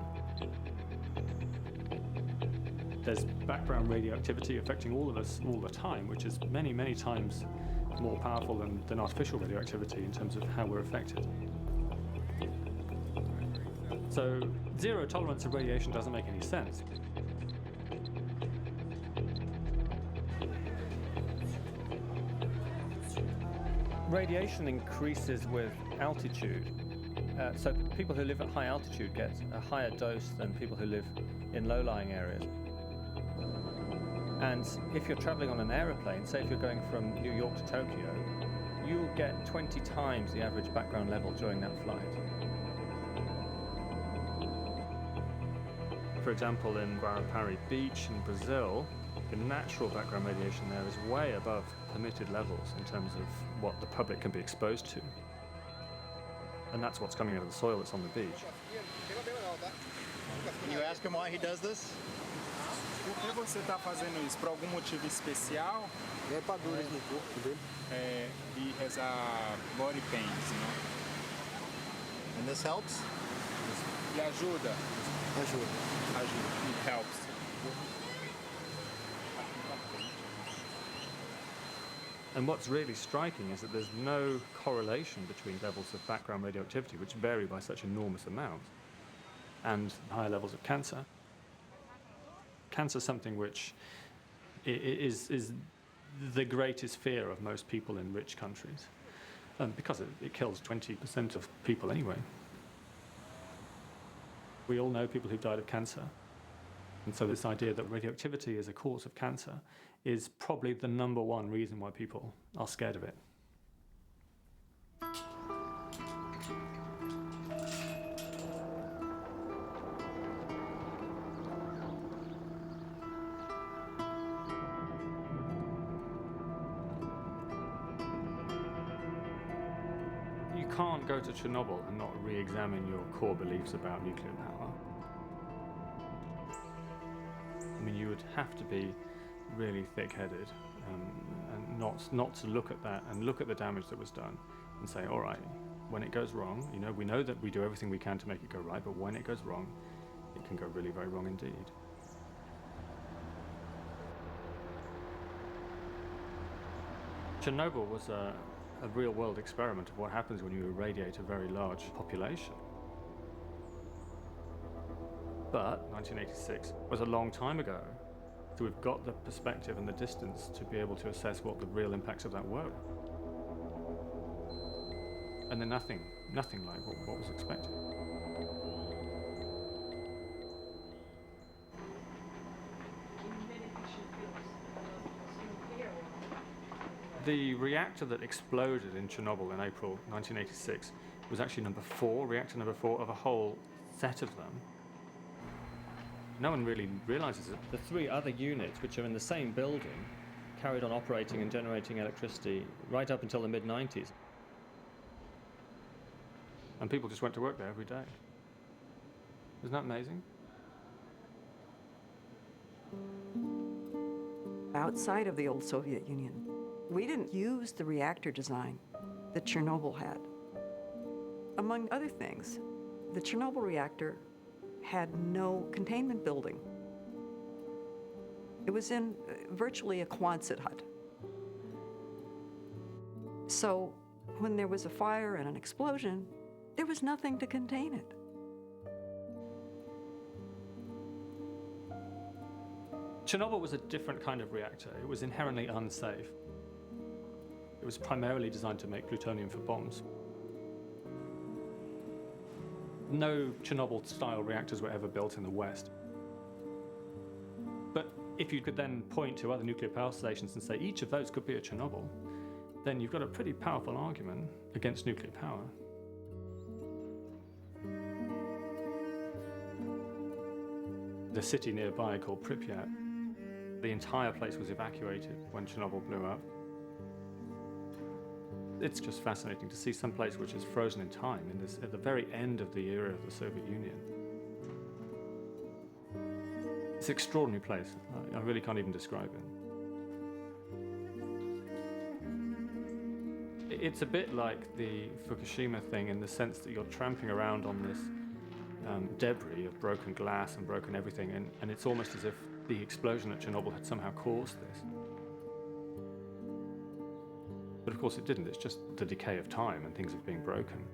There's background radioactivity affecting all of us all the time, which is many, many times more powerful than artificial radioactivity in terms of how we're affected. So zero tolerance of radiation doesn't make any sense. Radiation increases with altitude. So people who live at high altitude get a higher dose than people who live in low-lying areas. And if you're traveling on an aeroplane, say if you're going from New York to Tokyo, you'll get 20 times the average background level during that flight. For example, in Guarapari Beach in Brazil, the natural background radiation there is way above permitted levels in terms of what the public can be exposed to. And that's what's coming out of the soil that's on the beach. Can you ask him why he does this? Por que você está fazendo isso? Por algum motivo especial? Rapaduras no corpo dele. He has a body pains, you know? And this helps? E ajuda? Ajuda. Ajuda. It helps. And what's really striking is that there's no correlation between levels of background radioactivity, which vary by such enormous amounts, and higher levels of cancer. Cancer is something which is the greatest fear of most people in rich countries, because it kills 20% of people anyway. We all know people who've died of cancer. And so this idea that radioactivity is a cause of cancer is probably the #1 reason why people are scared of it. You can't go to Chernobyl and not re-examine your core beliefs about nuclear power. I mean, you would have to be really thick-headed and not to look at that and look at the damage that was done and say, all right, when it goes wrong, we know that we do everything we can to make it go right, but when it goes wrong, it can go really very wrong indeed. Chernobyl was a real-world experiment of what happens when you irradiate a very large population. But 1986 was a long time ago, so we've got the perspective and the distance to be able to assess what the real impacts of that were. And then nothing like what was expected. The reactor that exploded in Chernobyl in April 1986 was actually reactor number 4 of a whole set of them. No one really realizes it. The 3 other units, which are in the same building, carried on operating and generating electricity right up until the mid-90s. And people just went to work there every day. Isn't that amazing? Outside of the old Soviet Union, we didn't use the reactor design that Chernobyl had. Among other things, the Chernobyl reactor had no containment building. It was in virtually a Quonset hut. So when there was a fire and an explosion, there was nothing to contain it. Chernobyl was a different kind of reactor. It was inherently unsafe. It was primarily designed to make plutonium for bombs. No Chernobyl-style reactors were ever built in the West. But if you could then point to other nuclear power stations and say each of those could be a Chernobyl, then you've got a pretty powerful argument against nuclear power. The city nearby called Pripyat, the entire place was evacuated when Chernobyl blew up. It's just fascinating to see some place which is frozen in time at the very end of the era of the Soviet Union. It's an extraordinary place. I really can't even describe it. It's a bit like the Fukushima thing in the sense that you're tramping around on this debris of broken glass and broken everything, and it's almost as if the explosion at Chernobyl had somehow caused this. But of course it didn't. It's just the decay of time and things have been broken.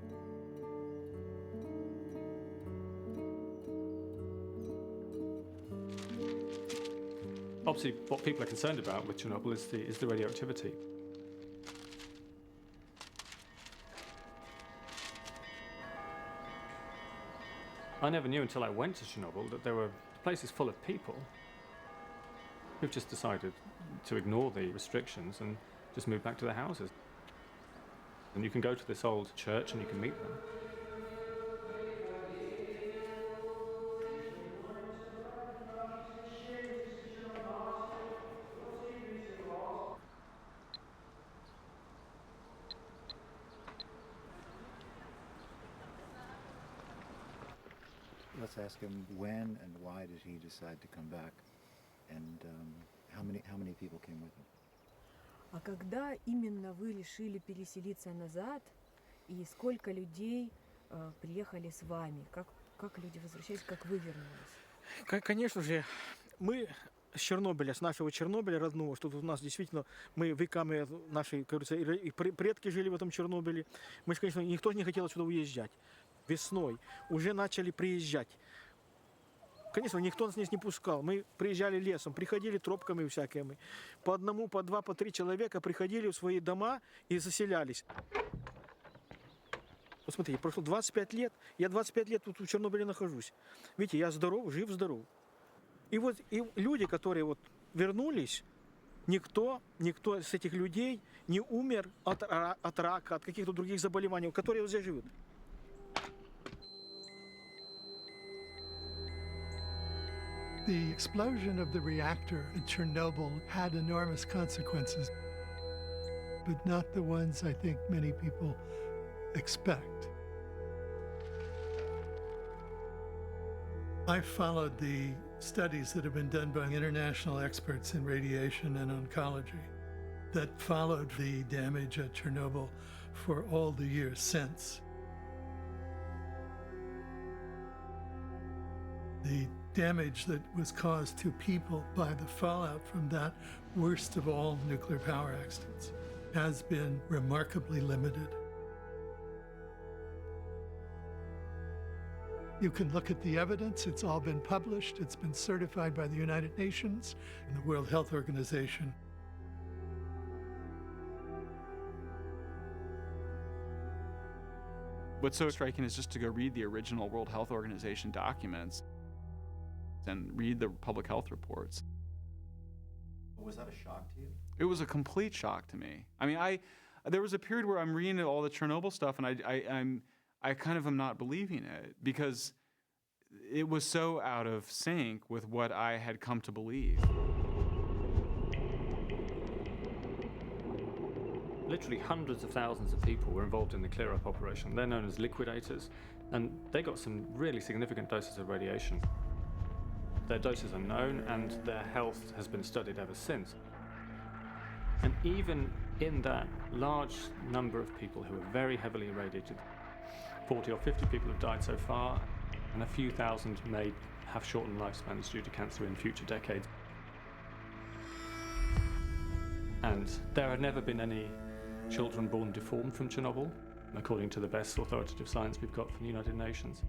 Obviously, what people are concerned about with Chernobyl is the radioactivity. I never knew until I went to Chernobyl that there were places full of people who've just decided to ignore the restrictions and just move back to their houses. And you can go to this old church and you can meet them. Let's ask him when and why did he decide to come back, and how many people came with him. А когда именно вы решили переселиться назад, и сколько людей приехали с вами? Как люди возвращались, как вы вернулись? Конечно же, мы с Чернобыля, с нашего Чернобыля родного, что тут у нас действительно, мы веками, наши, как говорится, и предки жили в этом Чернобыле. Мы, конечно, никто не хотел отсюда уезжать. Весной уже начали приезжать. Конечно, никто нас не пускал. Мы приезжали лесом, приходили тропками всякими. По одному, по два, по три человека приходили в свои дома и заселялись. Вот смотрите, прошло 25 лет, я 25 лет тут в Чернобыле нахожусь. Видите, я здоров, жив-здоров. И вот и люди, которые вот вернулись, никто с этих людей не умер от рака, от каких-то других заболеваний, которые здесь живут. The explosion of the reactor at Chernobyl had enormous consequences, but not the ones I think many people expect. I followed the studies that have been done by international experts in radiation and oncology that followed the damage at Chernobyl for all the years since. The damage that was caused to people by the fallout from that worst of all nuclear power accidents has been remarkably limited. You can look at the evidence, it's all been published, it's been certified by the United Nations and the World Health Organization. What's so striking is just to go read the original World Health Organization documents and read the public health reports. Was that a shock to you? It was a complete shock to me. I mean, there was a period where I'm reading all the Chernobyl stuff and I kind of am not believing it because it was so out of sync with what I had come to believe. Literally hundreds of thousands of people were involved in the clear-up operation. They're known as liquidators, and they got some really significant doses of radiation. Their doses are known, and their health has been studied ever since. And even in that large number of people who are very heavily irradiated, 40 or 50 people have died so far, and a few thousand may have shortened lifespans due to cancer in future decades. And there have never been any children born deformed from Chernobyl, according to the best authoritative science we've got from the United Nations.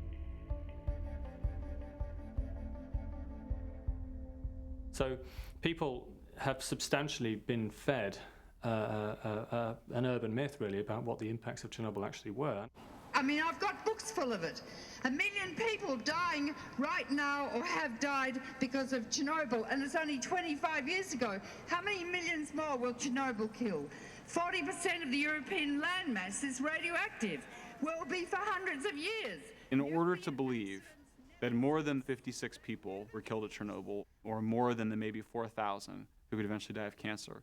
So people have substantially been fed an urban myth, really, about what the impacts of Chernobyl actually were. I mean, I've got books full of it. 1 million people dying right now or have died because of Chernobyl, and it's only 25 years ago. How many millions more will Chernobyl kill? 40% of the European landmass is radioactive. Will be for hundreds of years. In order to believe that more than 56 people were killed at Chernobyl, or more than the maybe 4,000 who could eventually die of cancer,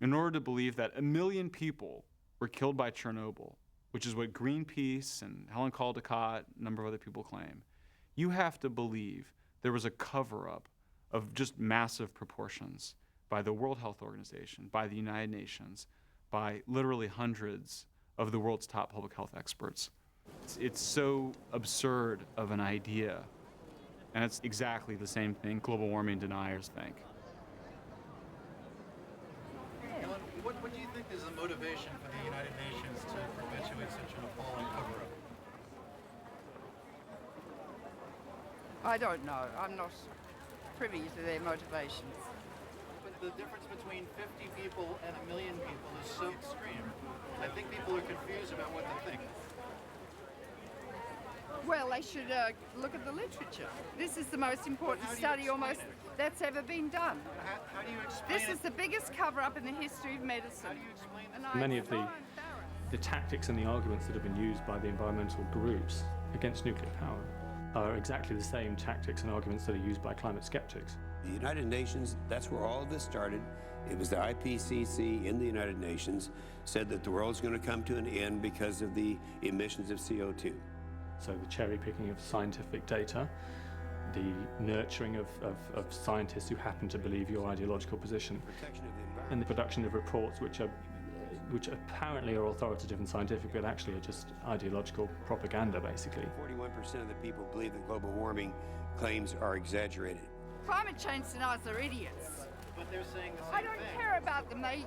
in order to believe that 1 million people were killed by Chernobyl, which is what Greenpeace and Helen Caldicott, a number of other people claim, you have to believe there was a cover-up of just massive proportions by the World Health Organization, by the United Nations, by literally hundreds of the world's top public health experts. It's so absurd of an idea, and it's exactly the same thing global warming deniers think. Helen, what do you think is the motivation for the United Nations to perpetuate such an appalling cover-up? I don't know. I'm not privy to their motivations. the difference between 50 people and 1 million people is so extreme. I think people are confused about what to think. Well, they should look at the literature. This is the most important study almost that's ever been done. How do you explain This is the biggest cover-up in the history of medicine. Many of the tactics and the arguments that have been used by the environmental groups against nuclear power are exactly the same tactics and arguments that are used by climate skeptics. The United Nations, that's where all of this started. It was the IPCC in the United Nations said that the world's going to come to an end because of the emissions of CO2. So the cherry picking of scientific data, the nurturing of scientists who happen to believe your ideological position, and the production of reports which apparently are authoritative and scientific, but actually are just ideological propaganda, basically. 41% of the people believe that global warming claims are exaggerated. Climate change deniers are idiots. But they're saying the same I don't care about them. They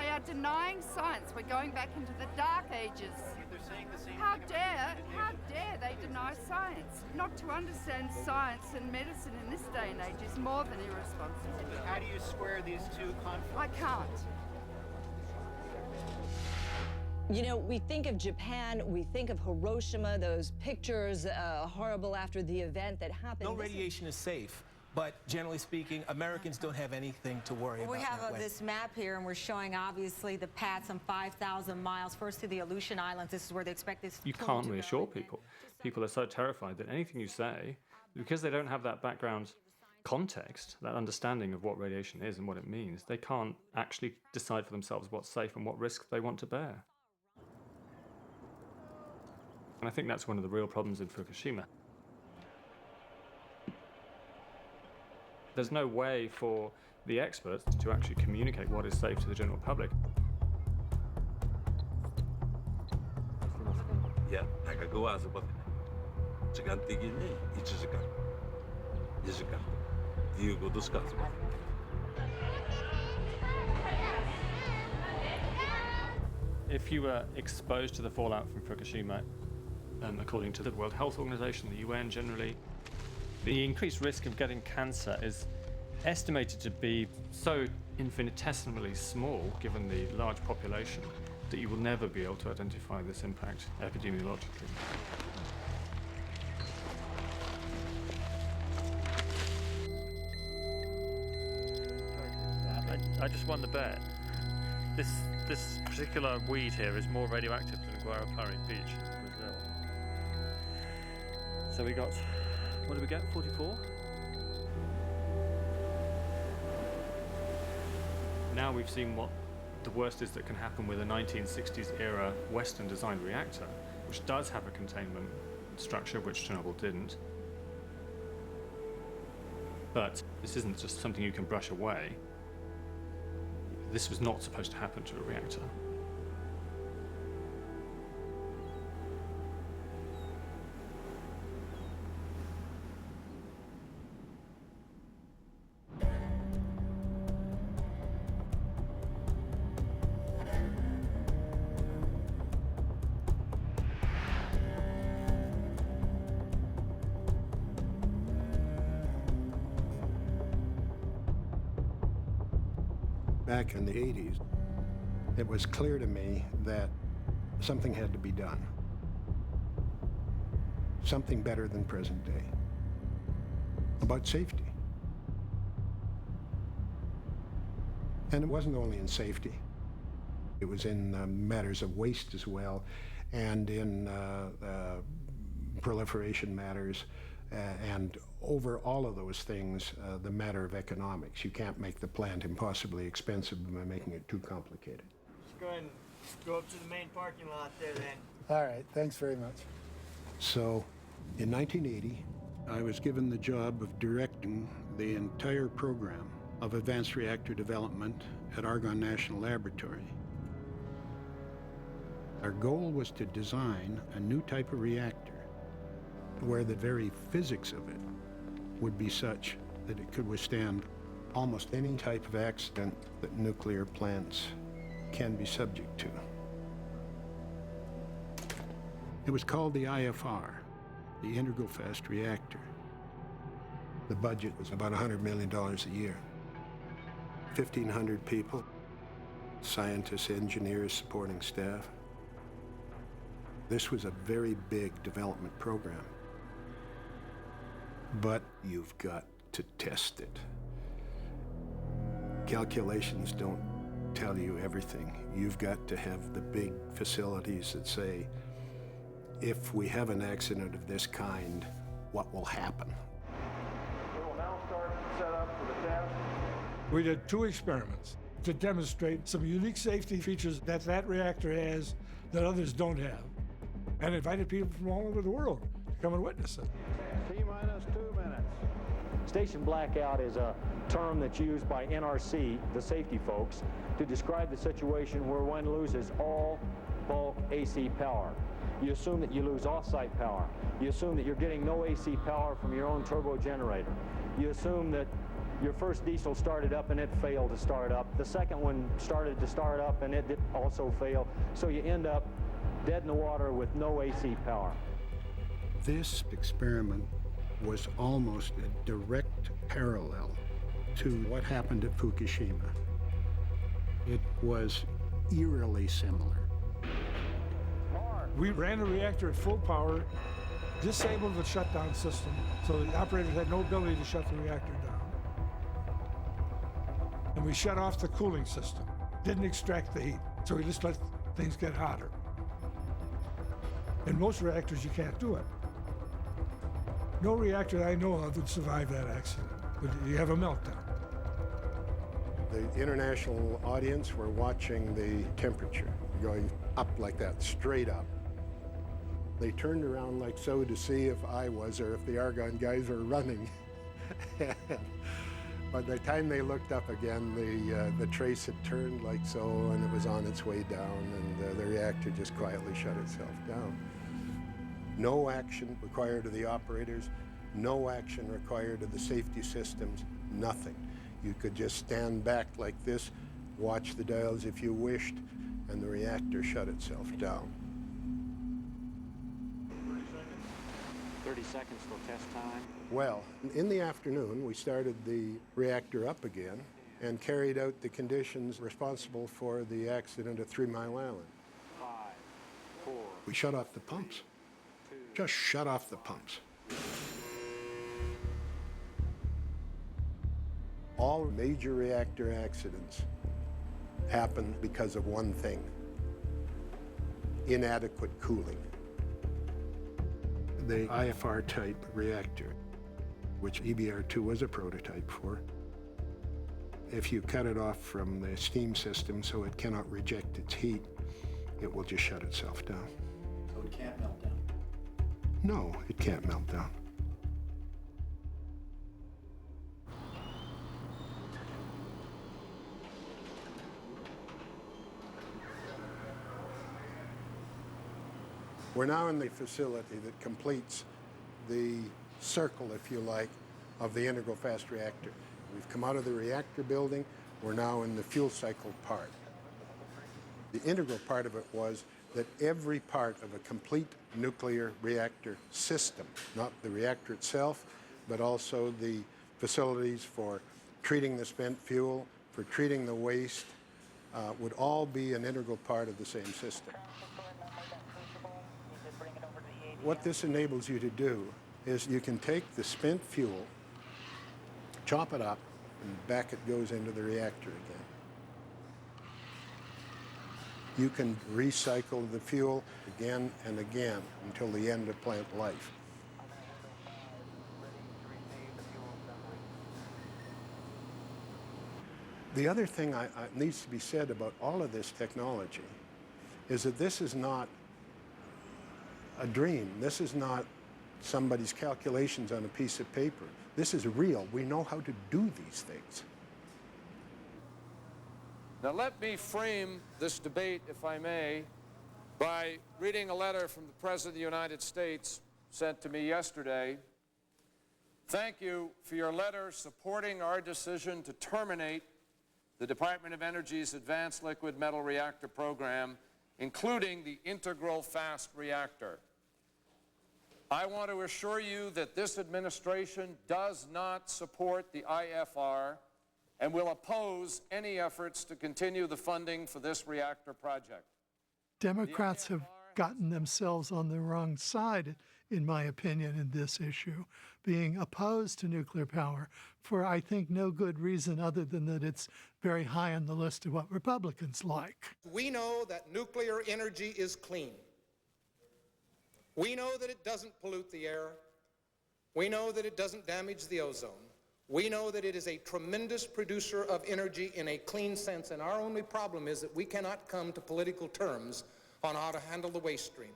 are denying science. We're going back into the dark ages. They're saying the same How thing dare they deny science? Not to understand science and medicine in this day and age is more than irresponsible. But how do you square these two conflicts? I can't. You know, we think of Japan, we think of Hiroshima, those pictures horrible after the event that happened. No radiation is safe, but generally speaking, Americans don't have anything to worry about. We have that way. this map here, and we're showing obviously the path some 5,000 miles first to the Aleutian Islands. This is where they expect this. You can't reassure people. People are so terrified that anything you say, because they don't have that background context, that understanding of what radiation is and what it means, they can't actually decide for themselves what's safe and what risks they want to bear. And I think that's one of the real problems in Fukushima. There's no way for the experts to actually communicate what is safe to the general public. Yeah, nagagawa sa batin. Tsagan tigil niya, ichisakan. Ichisakan. Diugo dos casos. If you were exposed to the fallout from Fukushima, according to the World Health Organization, the UN generally, the increased risk of getting cancer is estimated to be so infinitesimally small, given the large population, that you will never be able to identify this impact epidemiologically. I just won the bet. This particular weed here is more radioactive than Guarapari Beach in Brazil. So we got, what did we get, 44? Now we've seen what the worst is that can happen with a 1960s era Western designed reactor, which does have a containment structure, which Chernobyl didn't. But this isn't just something you can brush away. This was not supposed to happen to a reactor. Back in the 80s, it was clear to me that something had to be done. Something better than present day. About safety. And it wasn't only in safety. It was in matters of waste as well, and in proliferation matters, and over all of those things, the matter of economics. You can't make the plant impossibly expensive by making it too complicated. Let's go ahead and go up to the main parking lot there then. All right, thanks very much. So, in 1980, I was given the job of directing the entire program of advanced reactor development at Argonne National Laboratory. Our goal was to design a new type of reactor where the very physics of it would be such that it could withstand almost any type of accident that nuclear plants can be subject to. It was called the IFR, the Integral Fast Reactor. The budget was about $100 million a year. 1,500 people, scientists, engineers, supporting staff. This was a very big development program. But you've got to test it. Calculations don't tell you everything. You've got to have the big facilities that say, if we have an accident of this kind, what will happen? We will now start setup for the test. We did 2 experiments to demonstrate some unique safety features that that reactor has that others don't have, and invited people from all over the world to come and witness it. T-minus 2 minutes. Station blackout is a term that's used by NRC, the safety folks, to describe the situation where one loses all bulk AC power. You assume that you lose off-site power. You assume that you're getting no AC power from your own turbo generator. You assume that your first diesel started up and it failed to start up. The second one started to start up and it did also fail. So you end up dead in the water with no AC power. This experiment was almost a direct parallel to what happened at Fukushima. It was eerily similar. We ran the reactor at full power, disabled the shutdown system, so the operators had no ability to shut the reactor down. And we shut off the cooling system. Didn't extract the heat, so we just let things get hotter. In most reactors, you can't do it. No reactor that I know of would survive that accident. You have a meltdown. The international audience were watching the temperature going up like that, straight up. They turned around like so to see if I was or if the Argonne guys were running. By the time they looked up again, the trace had turned like so, and it was on its way down, and the reactor just quietly shut itself down. No action required of the operators, no action required of the safety systems, nothing. You could just stand back like this, watch the dials if you wished, and the reactor shut itself down. 30 seconds till test time. Well, in the afternoon, we started the reactor up again and carried out the conditions responsible for the accident at 3 Mile Island. 5, 4. We shut off the pumps. Just shut off the pumps. All major reactor accidents happen because of one thing: inadequate cooling. The IFR type reactor, which EBR-2 was a prototype for, if you cut it off from the steam system so it cannot reject its heat, it will just shut itself down. So it can't melt down? No, it can't melt down. We're now in the facility that completes the circle, if you like, of the integral fast reactor. We've come out of the reactor building. We're now in the fuel cycle part. The integral part of it was that every part of a complete nuclear reactor system, not the reactor itself, but also the facilities for treating the spent fuel, for treating the waste, would all be an integral part of the same system. What this enables you to do is you can take the spent fuel, chop it up, and back it goes into the reactor again. You can recycle the fuel again and again until the end of plant life. The other thing that needs to be said about all of this technology is that this is not a dream. This is not somebody's calculations on a piece of paper. This is real. We know how to do these things. Now let me frame this debate, if I may, by reading a letter from the President of the United States sent to me yesterday. Thank you for your letter supporting our decision to terminate the Department of Energy's Advanced Liquid Metal Reactor program, including the Integral Fast Reactor. I want to assure you that this administration does not support the IFR and will oppose any efforts to continue the funding for this reactor project. Democrats have gotten themselves on the wrong side, in my opinion, in this issue, being opposed to nuclear power for, I think, no good reason other than that it's very high on the list of what Republicans like. We know that nuclear energy is clean. We know that it doesn't pollute the air. We know that it doesn't damage the ozone. We know that it is a tremendous producer of energy in a clean sense, and our only problem is that we cannot come to political terms on how to handle the waste stream.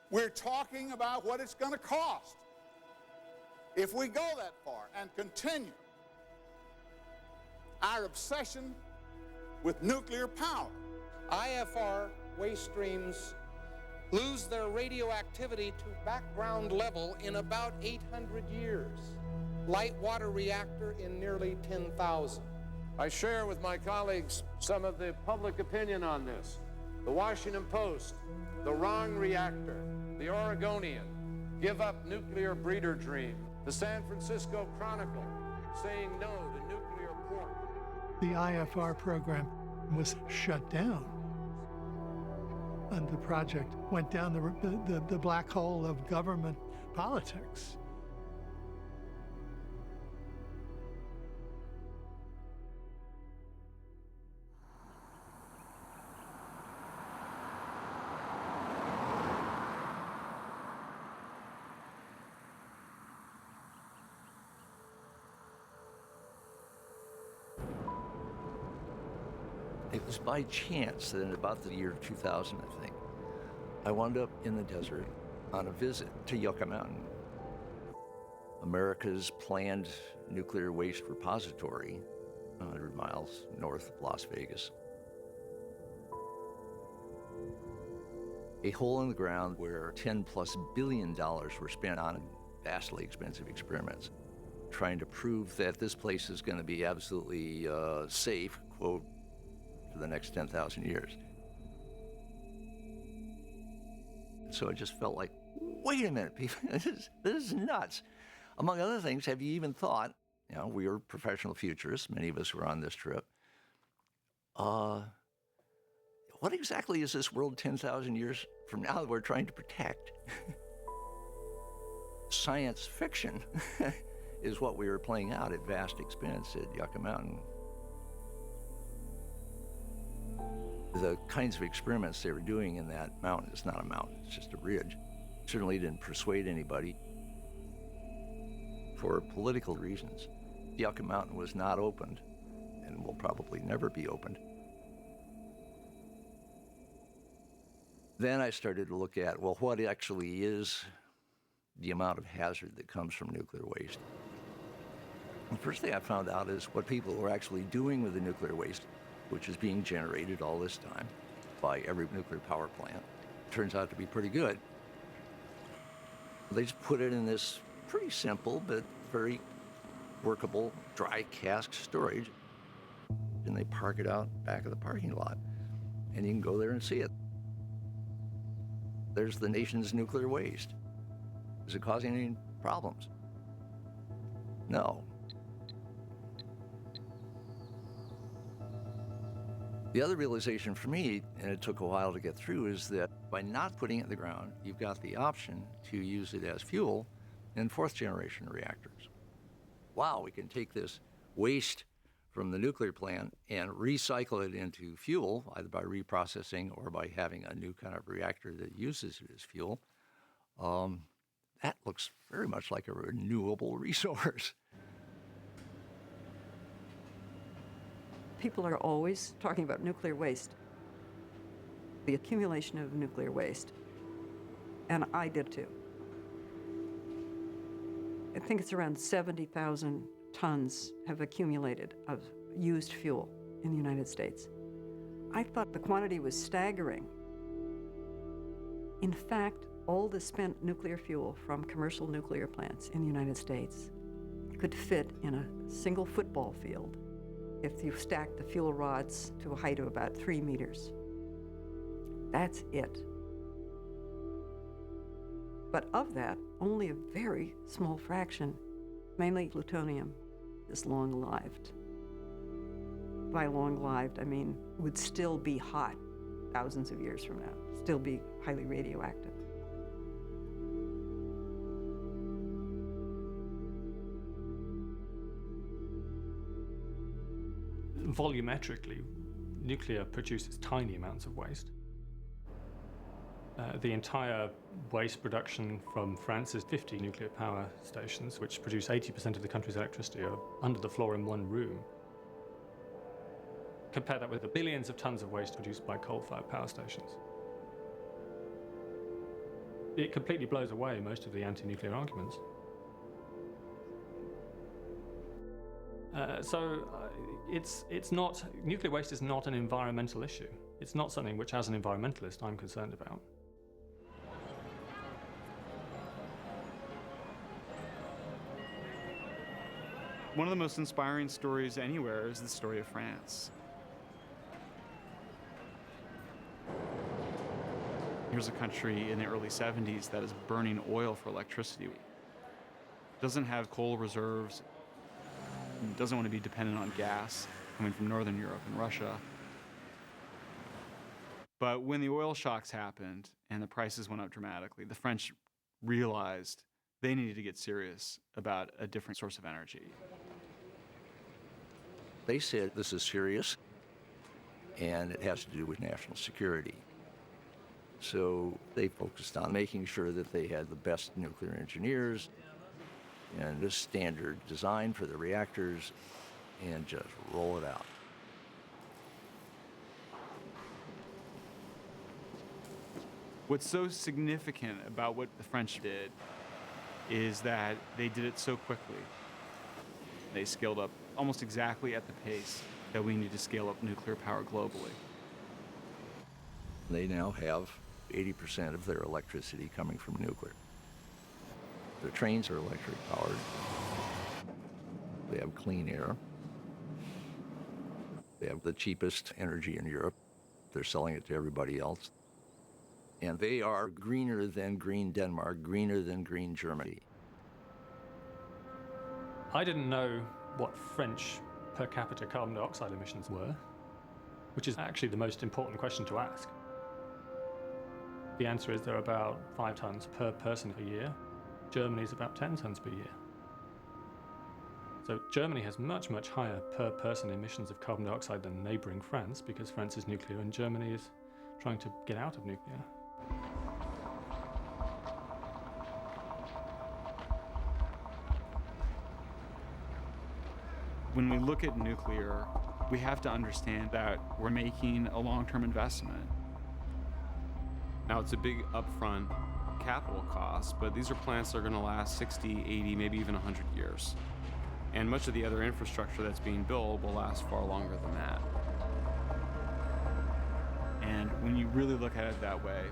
We're talking about what it's going to cost if we go that far and continue our obsession with nuclear power. IFR waste streams lose their radioactivity to background level in about 800 years. Light water reactor in nearly 10,000. I share with my colleagues some of the public opinion on this. The Washington Post, the wrong reactor, the Oregonian, give up nuclear breeder dream, the San Francisco Chronicle, saying no to nuclear pork. The IFR program was shut down, and the project went down the black hole of government politics. It was by chance that in about the year 2000, I think, I wound up in the desert on a visit to Yucca Mountain, America's planned nuclear waste repository, 100 miles north of Las Vegas. A hole in the ground where $10+ billion were spent on vastly expensive experiments, trying to prove that this place is going to be absolutely safe, quote, for the next 10,000 years. So I just felt like, wait a minute, people, this is nuts. Among other things, have you even thought, we were professional futurists, many of us were on this trip, what exactly is this world 10,000 years from now that we're trying to protect? Science fiction is what we were playing out at vast expense at Yucca Mountain. The kinds of experiments they were doing in that mountain, it's not a mountain, it's just a ridge, certainly didn't persuade anybody for political reasons. Yucca Mountain was not opened and will probably never be opened. Then I started to look at, well, what actually is the amount of hazard that comes from nuclear waste? The first thing I found out is what people were actually doing with the nuclear waste, which is being generated all this time by every nuclear power plant, turns out to be pretty good. They just put it in this pretty simple but very workable dry cask storage, and they park it out back of the parking lot, and you can go there and see it. There's the nation's nuclear waste. Is it causing any problems? No. The other realization for me, and it took a while to get through, is that by not putting it in the ground, you've got the option to use it as fuel in fourth-generation reactors. Wow, we can take this waste from the nuclear plant and recycle it into fuel, either by reprocessing or by having a new kind of reactor that uses it as fuel. That looks very much like a renewable resource. People are always talking about nuclear waste, the accumulation of nuclear waste, and I did too. I think it's around 70,000 tons have accumulated of used fuel in the United States. I thought the quantity was staggering. In fact, all the spent nuclear fuel from commercial nuclear plants in the United States could fit in a single football field if you stack the fuel rods to a height of about 3 meters. That's it. But of that, only a very small fraction, mainly plutonium, is long-lived. by long-lived, I mean, would still be hot thousands of years from now, still be highly radioactive. Volumetrically, nuclear produces tiny amounts of waste. The entire waste production from France is 50 nuclear power stations, which produce 80% of the country's electricity, are under the floor in one room. Compare that with the billions of tons of waste produced by coal-fired power stations. It completely blows away most of the anti-nuclear arguments. It's not, nuclear waste is not an environmental issue. It's not something which, as an environmentalist, I'm concerned about. One of the most inspiring stories anywhere is the story of France. Here's a country in the early 70s that is burning oil for electricity. Doesn't have coal reserves, doesn't want to be dependent on gas coming from Northern Europe and Russia. But when the oil shocks happened and the prices went up dramatically, the French realized they needed to get serious about a different source of energy. They said this is serious, and it has to do with national security. So they focused on making sure that they had the best nuclear engineers and a standard design for the reactors, and just roll it out. What's so significant about what the French did is that they did it so quickly. They scaled up almost exactly at the pace that we need to scale up nuclear power globally. They now have 80% of their electricity coming from nuclear. Their trains are electric powered. They have clean air. They have the cheapest energy in Europe. They're selling it to everybody else. And they are greener than green Denmark, greener than green Germany. I didn't know what French per capita carbon dioxide emissions were, which is actually the most important question to ask. The answer is they're about 5 tons per person per year. Germany's about 10 tons per year. So Germany has much, much higher per person emissions of carbon dioxide than neighboring France, because France is nuclear and Germany is trying to get out of nuclear. When we look at nuclear, we have to understand that we're making a long-term investment. Now, it's a big upfront capital cost, but these are plants that are going to last 60, 80, maybe even 100 years. And much of the other infrastructure that's being built will last far longer than that. And when you really look at it that way,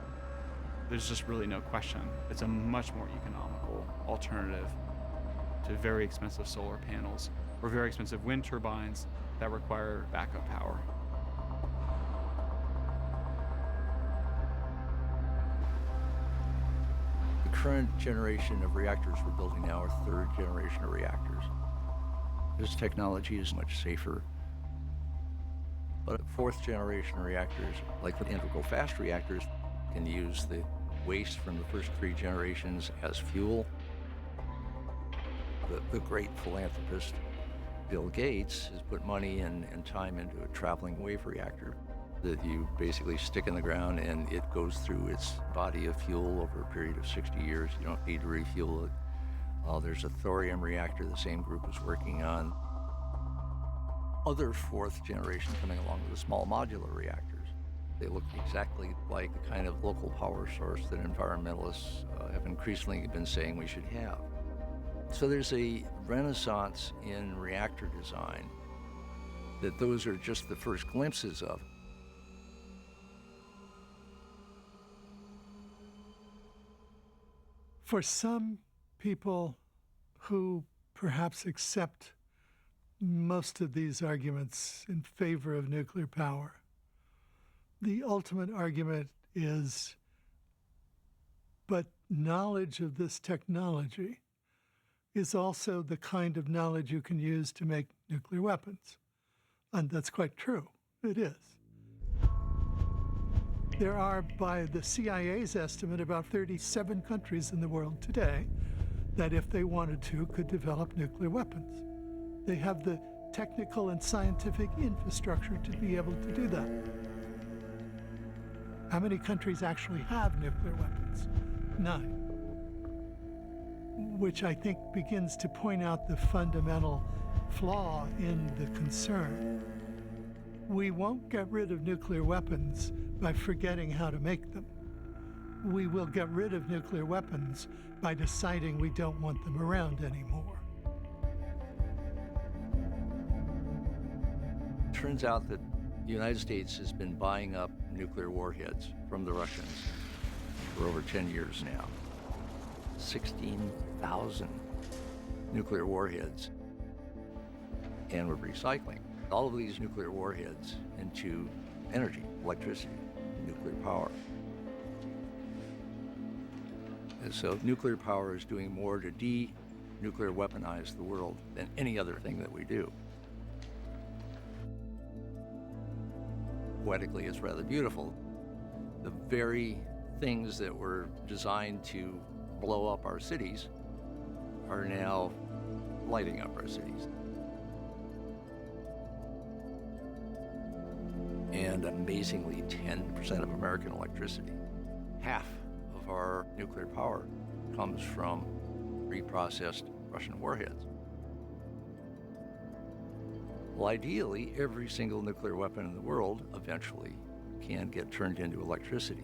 there's just really no question. It's a much more economical alternative to very expensive solar panels or very expensive wind turbines that require backup power. The current generation of reactors we're building now are third generation of reactors. This technology is much safer. But fourth generation reactors, like the integral fast reactors, can use the waste from the first 3 generations as fuel. The great philanthropist Bill Gates has put money and time into a traveling wave reactor that you basically stick in the ground and it goes through its body of fuel over a period of 60 years. You don't need to refuel it. There's a thorium reactor the same group is working on. Other fourth generation coming along with the small modular reactors. They look exactly like the kind of local power source that environmentalists have increasingly been saying we should have. So there's a renaissance in reactor design that those are just the first glimpses of. For some people who perhaps accept most of these arguments in favor of nuclear power, the ultimate argument is, but knowledge of this technology is also the kind of knowledge you can use to make nuclear weapons. And that's quite true. It is. There are, by the CIA's estimate, about 37 countries in the world today that, if they wanted to, could develop nuclear weapons. They have the technical and scientific infrastructure to be able to do that. How many countries actually have nuclear weapons? 9. Which I think begins to point out the fundamental flaw in the concern. We won't get rid of nuclear weapons by forgetting how to make them. We will get rid of nuclear weapons by deciding we don't want them around anymore. Turns out that the United States has been buying up nuclear warheads from the Russians for over 10 years now. 16,000 nuclear warheads. And we're recycling all of these nuclear warheads into energy, electricity, nuclear power. And so nuclear power is doing more to de-nuclear weaponize the world than any other thing that we do. Poetically, it's rather beautiful. The very things that were designed to blow up our cities are now lighting up our cities. And amazingly, 10% of American electricity, half of our nuclear power, comes from reprocessed Russian warheads. Well, ideally, every single nuclear weapon in the world eventually can get turned into electricity.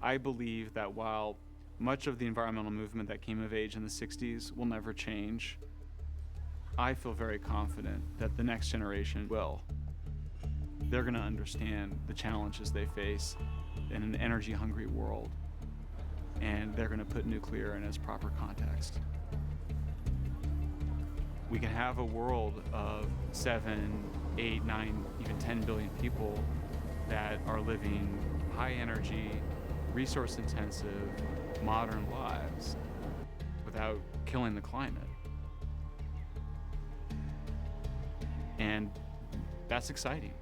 I believe that while much of the environmental movement that came of age in the 60s will never change, I feel very confident that the next generation will. They're going to understand the challenges they face in an energy-hungry world, and they're going to put nuclear in its proper context. We can have a world of 7, 8, 9, even 10 billion people that are living high energy, resource-intensive, modern lives without killing the climate. And that's exciting.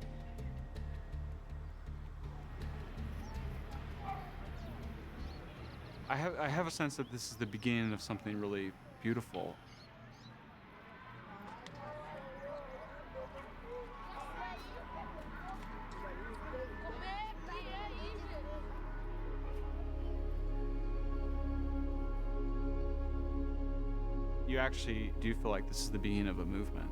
I have a sense that this is the beginning of something really beautiful. You actually do feel like this is the beginning of a movement.